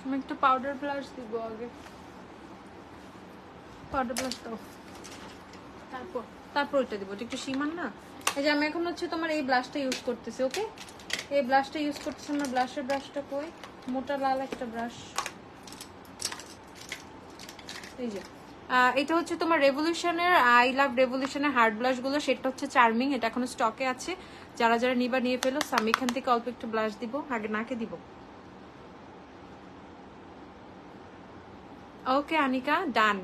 Speaker 1: আমি একটু পাউডার ব্লাশ দিব আগে। পাউডার ব্লাশ দাও, তারপর ওইটা দিব। একটু সীমান না। এই যে আমি এখন হচ্ছে তোমার এই ব্লাশটা ইউজ করতেছি। ওকে, এই ব্লাশটা ইউজ করতেছি। আমার ব্লাশের ব্রাশটা কই? মোটা লাল একটা ব্রাশ। এই যে এটা হচ্ছে তোমার রেভলিউশনের, আই লাভ রেভলিউশনের হার্ড ব্লাশ গুলো। সেটা হচ্ছে চার্মিং, এটা এখনো স্টকে আছে। যারা যারা নিবা নিয়ে ফেলো। আমি এখান থেকে অল্প একটু ব্লাশ দিব, আগে নাকে দিব। ওকে আনিকা, ডান।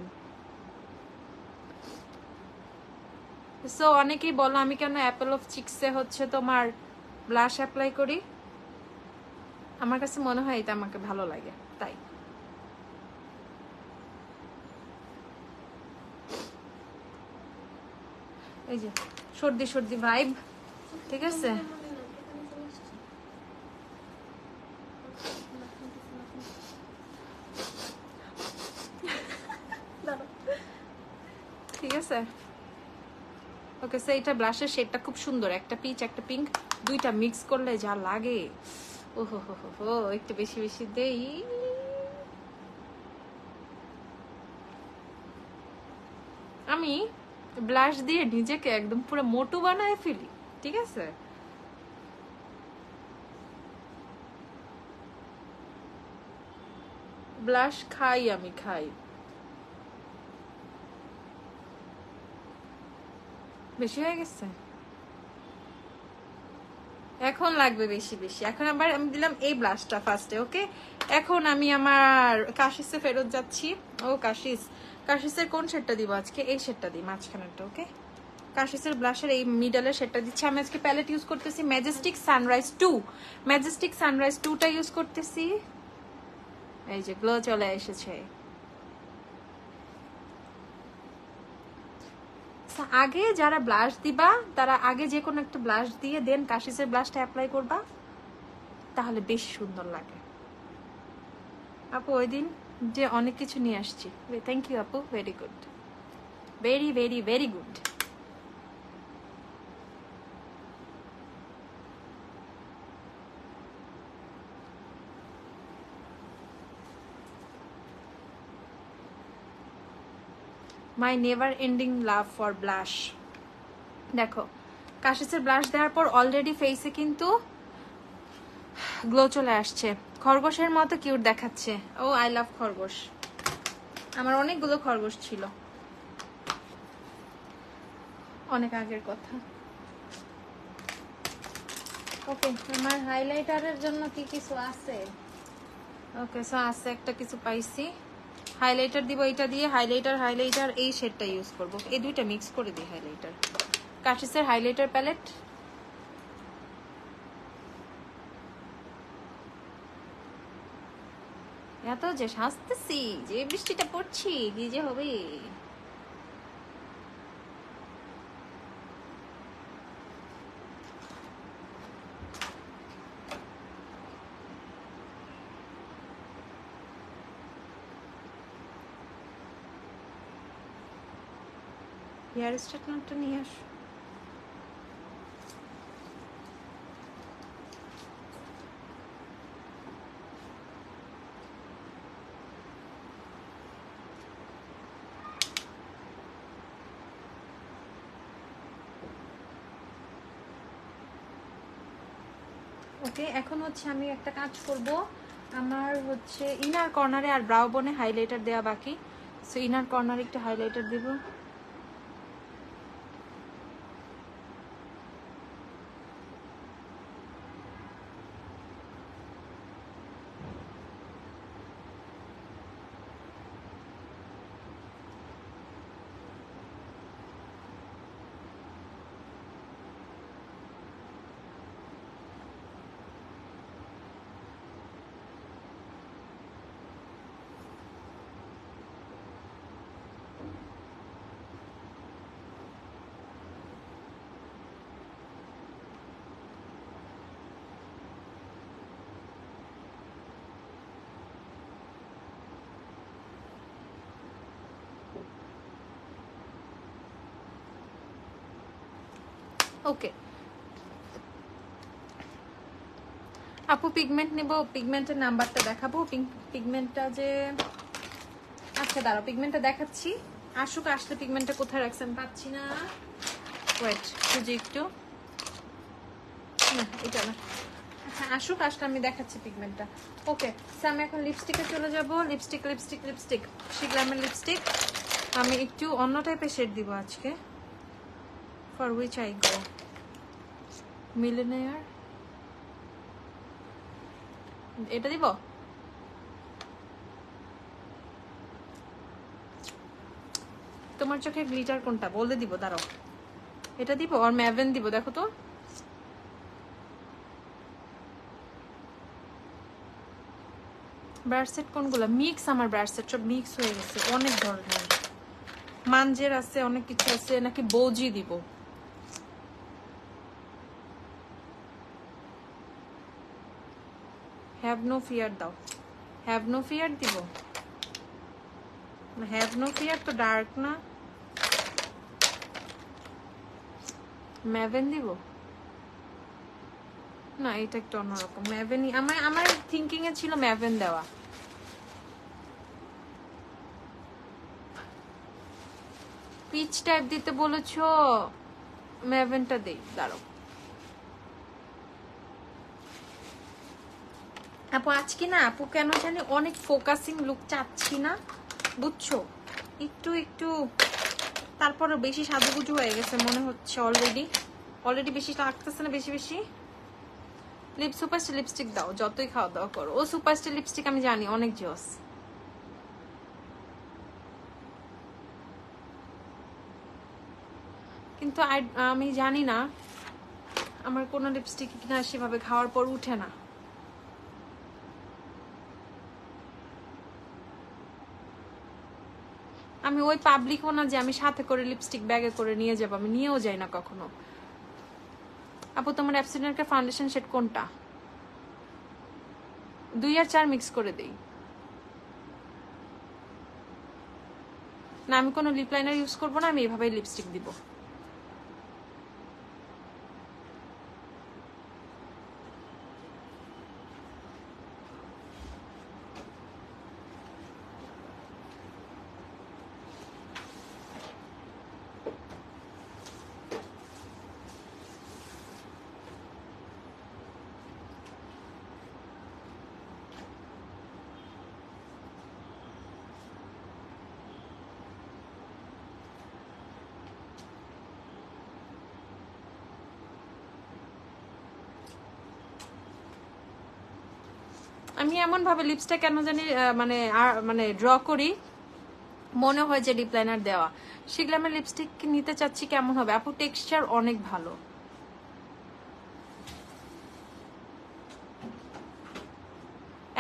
Speaker 1: সো অনেকেই বলো আমি কেন অ্যাপেল অফ চিক্সে হচ্ছে তোমার ব্লাশ অ্যাপ্লাই করি। আমার কাছে মনে হয় এটা আমাকে ভালো লাগে, তাই। এই যে সর্দি সর্দি ভাইব, ঠিক আছে। ঠিক আছে, ওকে। সো এটা ব্লাশের শেডটা খুব সুন্দর, একটা পিচ একটা পিঙ্ক, দুইটা মিক্স করলে যা লাগে। ওহো হো হো হো, একটু বেশি বেশি দেই। আমি ব্লাশ দিয়ে নিজেকে একদম পুরো মোটু বানায় ফেলি, ঠিক আছে। ব্লাশ খাই, আমি খাই। বেশি হয়ে গেছে, এখন লাগবে বেশি বেশি। এখন আবার আমি দিলাম এই ব্লাশটা ফার্স্টে। ওকে, এখন আমি আমার কাশিসে ফেরত যাচ্ছি। ও কাশিস, কাশিসের কোন শেডটা দিব আজকে? এই শেডটা দিই, মাঝখানেরটা। ওকে, কাশিসের ব্লাশের এই মিডলের শেডটা দিচ্ছি। আমি আজকে প্যালেট ইউজ করতেছি ম্যাজেস্টিক সানরাইজ 2। ম্যাজেস্টিক সানরাইজ 2টা ইউজ করতেছি। এই যে গ্লো চলে এসেছে। আগে যারা ব্লাশ দিবা তারা আগে যে কোনো একটা ব্লাশ দিয়ে দেন কাশিসের ব্লাশটা অ্যাপ্লাই করবা, তাহলে বেশ সুন্দর লাগে। আপু ওই দিন যে অনেক কিছু নিয়ে আসছি। থ্যাংক ইউ আপু, very good, very very very good. My never ending love for blush. দেখো কাশিসের ব্লাশ দেওয়ার পর অলরেডি ফেসে কিন্তু গ্লো চলে আসছে, খরগোশের মতো কিউট দেখাচ্ছে। ও আই লাভ খরগোশ, আমার অনেকগুলো খরগোশ ছিল। অনেক আগের কথা। ওকে, আমার হাইলাইটারের জন্য কি কিছু আছে? ওকে, সো আছে একটা কিছু পাইছি। হাইলাইটার দিব, এটা দিয়ে হাইলাইটার এই শেডটা ইউজ করব। এই দুইটা মিক্স করে দিই হাইলাইটার। কাশিসের highlighter palette. এত যে সাজতেছি, যে বৃষ্টিটা পড়ছি, কি যে হবে। হেয়ার স্ট্রেটনারটা নিয়ে আস। ওকে, এখন হচ্ছে আমি একটা কাজ করব। আমার হচ্ছে ইনার কর্নারে আর ব্রাউ বনে হাইলাইটার দেওয়া বাকি। সো ইনার কর্নারে একটা হাইলাইটার দেব। ওকে আপু, পিগমেন্ট নেব। পিগমেন্টের নাম্বারটা দেখাবো। পিগমেন্টটা যে, আচ্ছা দাঁড়াও, পিগমেন্টটা দেখাচ্ছি। আসুক, আসলে পিগমেন্টটা কোথায় রাখছেন পাচ্ছি না। ওয়েট, খুঁজি একটু। না, এটা না। আচ্ছা আসুক, আসলে আমি দেখাচ্ছি পিগমেন্টটা। ওকে, আমি এখন লিপস্টিকে চলে যাব। লিপস্টিক শিগ্রামের লিপস্টিক। আমি একটু অন্য টাইপের শেড দিব আজকে। ফর উইচ আই গো মিলেনিয়ার। এটা দিব। তোমার চোখে গ্লিটার কোনটা বলতে দিব, দাঁড়াও। এটা দিব আর ম্যাভেন দিব, দেখো তো। ব্রাশ সেট কোনগুলো? মিক্স, আমার ব্রাশ সেট সব মিক্স হয়ে গেছে, অনেক ধরনের মানজের আছে, অনেক কিছু আছে। নাকি বৌজি দিব? হ্যাভ নো ফিয়ার দাও। হ্যাভ নো ফিয়ার দিব। হ্যাভ নো ফিয়ার তো ডার্ক না। ম্যাভেন দিব না, এটা একটু অন্যরকম। ম্যাভেনই আমার থিঙ্কিং এ ছিল ম্যাভেন দেওয়া। পিচ টাইপ দিতে বলেছো, ম্যাভেনটা দেই, দাঁড়াও। আপু আজকে না, আপু কেন জানি অনেক ফোকাসিং লুক চাচ্ছি না, বুঝছো? একটু একটু তারপরে বেশি সাজুগুজু হয়ে গেছে মনে হচ্ছে। অলরেডি বেশি লাগতেছে না? বেশি সুপারস্টার লিপস্টিক দাও, যতই খাওয়া দাওয়া করো। ও সুপারস্টার লিপস্টিক আমি জানি অনেক জস। কিন্তু আমি জানি না, আমার কোনো লিপস্টিক কিনা সেভাবে খাওয়ার পর উঠে না। আমি ওই পাবলিকও না যে আমি সাথে করে লিপস্টিক ব্যাগে করে নিয়ে যাবো, আমি নিয়েও যাই না কখনো। আপু তোমার অ্যাবসিডেন্টের ফাউন্ডেশন শেড কোনটা? 2 আর 4 মিক্স করে দেই না। আমি কোনো লিপ লাইনার ইউজ করবো না, আমি এভাবেই লিপস্টিক দিব। আমি এমন ভাবে লিপসটা কেন জানি মানে ড্র করি, মনে হয় যে লিপ লাইনার দেওয়া। শিগলামের লিপস্টিক নিতে চাচ্ছি, কেমন হবে আপু? টেক্সচার অনেক ভালো,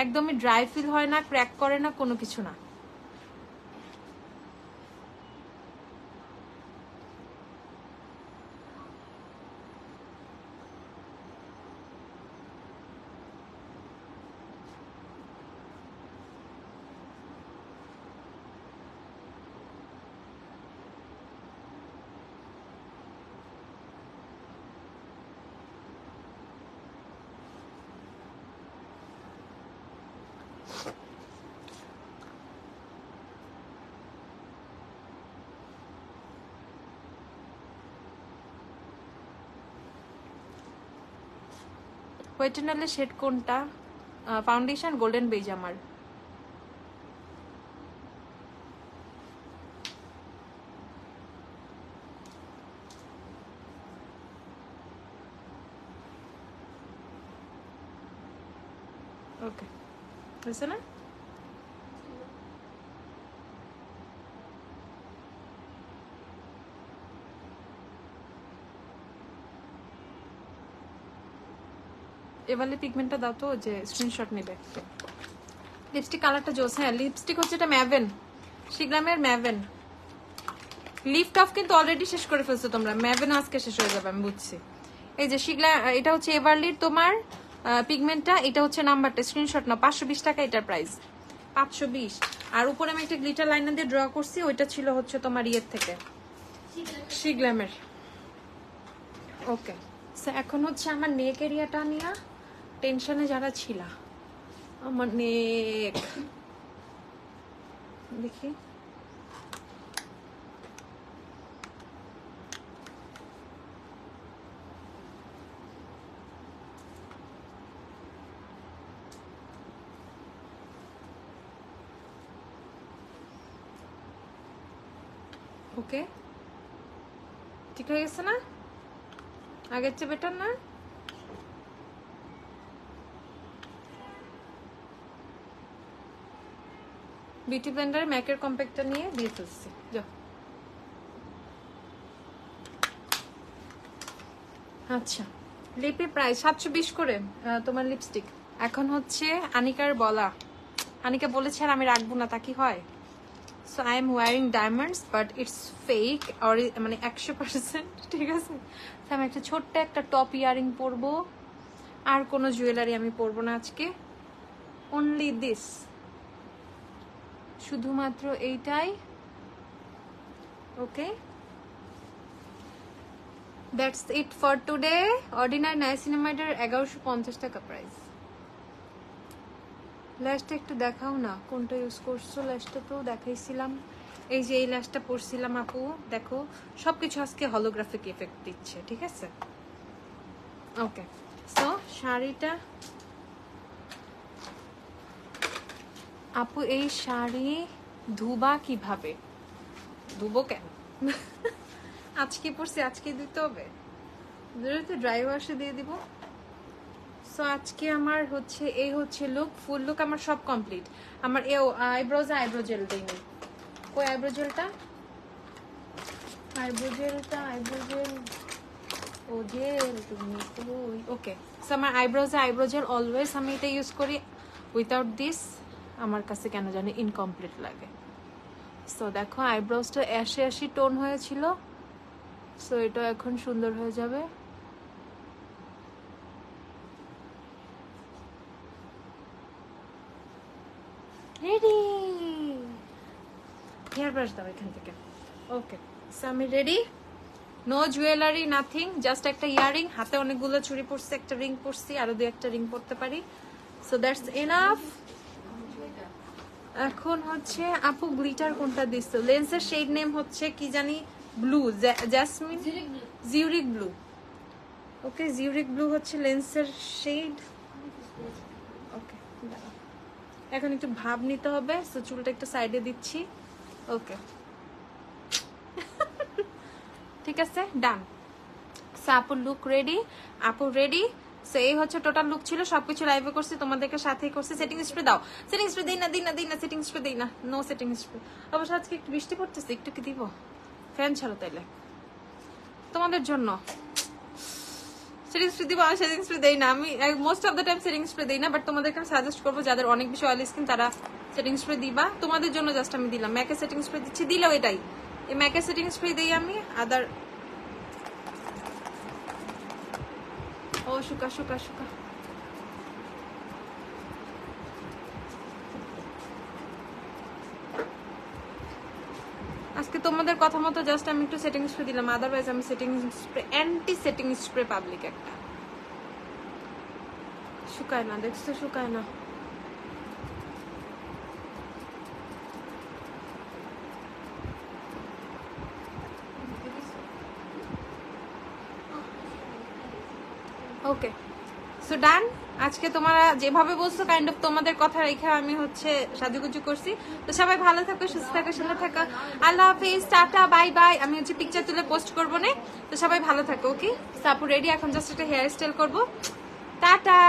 Speaker 1: একদমই ড্রাই ফিল হয় না, ক্র্যাক করে না, কোনো কিছু না। হোয়াইটেনারের শেড কোনটা? ফাউন্ডেশন গোল্ডেন বেজ আমার। ওকে, হয়েছে না? এবারে পিগমেন্টটা দাও তো, যে স্ক্রিনশট নেবে। লিপস্টিক কালারটা জোস। হ্যাঁ, লিপস্টিক হচ্ছে এটা ম্যাভেন, শিগলামের ম্যাভেন। লিফট অফ কিন্তু অলরেডি শেষ করে ফেলছো তোমরা, ম্যাভেন আজকে শেষ হয়ে যাবে আমি বুঝছি। এই যে শিগলা, এটা হচ্ছে এভারলির তোমার পিগমেন্টটা, এটা হচ্ছে নাম্বারটা, স্ক্রিনশট না। 520 টাকা এটার প্রাইস, 520। আর উপরে আমি একটা গ্লিটার লাইনার দিয়ে ড্র করছি, ওইটা ছিল হচ্ছে তোমার ইয়ের থেকে, শিগলামের। ওকে, এখন হচ্ছে আমার নেক এরিয়াটা নিয়ে টেনশনে যারা ছিল, আমার নেক দেখি। ওকে, ঠিক হয়ে গেছে না? আগের চেয়ে বেটার না? বিউটি ব্লেন্ডার ম্যাকের কম্প্যাক্টটা নিয়ে দিয়ে ফেলছি, যাও। আচ্ছা, লিপি প্রাইস 720 করে তোমার লিপস্টিক। এখন হচ্ছে আনিকার বলা, আনিকা বলেছে আর আমি রাখবো না, তা কি হয়? So I am wiring diamonds but it's fake, মানে 100%, ঠিক আছে? আমি একটা ছোট্ট একটা টপ ইয়ারিং পরবো, আর কোনো জুয়েলারি আমি পরবো না আজকে, অনলি দিস, শুধুমাত্র এইটাই। Okay, that's it for today. Ordinary নাইসিনামাইডের 1150 টাকা প্রাইস। ল্যাশটা একটু দেখাও না, কোনটা ইউজ করছো? ল্যাশটা তো দেখাইছিলাম, এই যে এই ল্যাশটা পরছিলাম আপু, দেখো সবকিছু আজকে হলোগ্রাফিক এফেক্ট দিচ্ছে, ঠিক আছে? ওকে, সো শাড়িটা আপু, এই শাড়ি ধুবা কিভাবে? ধুবো কেন? আজকে পরছি, আজকে দিতে হবে, ড্রাই ওয়াশে দিয়ে দিব। সো আজকে আমার হচ্ছে এই হচ্ছে লুক, ফুল লুক আমার সব কমপ্লিট। আমার আইব্রোজ জেল দিইনি, ওই আইব্রো জেলটা ও জেল তুমি কই? ওকে, সো আমার আইব্রো জেল অলওয়েজ আমি এটা ইউজ করি, উইথাউট দিস আমার কাছে কেন জানি ইনকমপ্লিট লাগে। সো দেখো আইব্রোজটা অ্যাশি টোন হয়েছিল, সো এটা এখন সুন্দর হয়ে যাবে। রেডি, হেয়ার ব্রাশ দাও এখান থেকে। ওকে, সো আমি ready, no jewellery, nothing, just একটা ইয়ারিং, হাতে অনেকগুলো চুড়ি পরছি, একটা রিং পরছি, আরো দুই একটা রিং পরতে পারি। So that's enough. এখন হচ্ছে আপু গ্লিটার কোনটা দিচ্ছ? লেন্সের শেড নেম হচ্ছে কি জানি, ব্লু, জ্যাসমিন, জিউরিক ব্লু। ওকে, জিউরিক ব্লু হচ্ছে লেন্সের শেড। ওকে, এখন একটু ভাব নিতে হবে, সো চুলটা একটু সাইডে দিচ্ছি। ওকে, ঠিক আছে, ডান। সো আপু লুক রেডি, আপু রেডি। সো এই হচ্ছে টোটাল লুক ছিল, সবকিছু লাইভে করছি, তোমাদেরকে সাথেই করছি। সেটিং স্প্রে দাও, সেটিং স্প্রে দেই না, সেটিং স্প্রে দেই না, নো সেটিং স্প্রে। অবশ্য আজকে একটু বৃষ্টি পড়তেছে, একটু কি দিব? ফ্যান ছাড়ো তাইলে তোমাদের জন্য। সেটিং স্প্রে দিব, আমি সেটিং স্প্রে দেই না, আমি most of the time setting spray দেই না, বাট তোমাদেরকে আমি সাজেস্ট করবো যাদের অনেক বেশি অয়েলি স্কিন তারা সেটিং স্প্রে দিবা। তোমাদের জন্য জাস্ট আমি দিলাম, ম্যাকের সেটিং স্প্রে দিচ্ছি, দিলেও এটাই, এই ম্যাকের সেটিং স্প্রে দিই আমি। আদার ও শুকা শুকা শুকা আজকে তোমাদের কথা মতো জাস্ট আমি একটু সেটিং স্প্রে দিলাম, আদারওয়াইজ আমি setting spray anti setting spray public একটা। শুকায় না, দেখছো শুকায় না। ওকে সো ডান। আজকে তোমরা যেভাবে বলছো কাইন্ড অফ তোমাদের কথা রেখে আমি হচ্ছে সাজুগুজু করছি। তো সবাই ভালো থাকো, সুস্থ থাকো, সুন্দর থাকো। আল্লাহ হাফিজ, টাটা, বাই বাই। আমি হচ্ছে পিকচার তুলে পোস্ট করবো না, তো সবাই ভালো থাকো। ওকে সাপু রেডি, এখন জাস্ট একটা হেয়ার স্টাইল করবো। টাটা।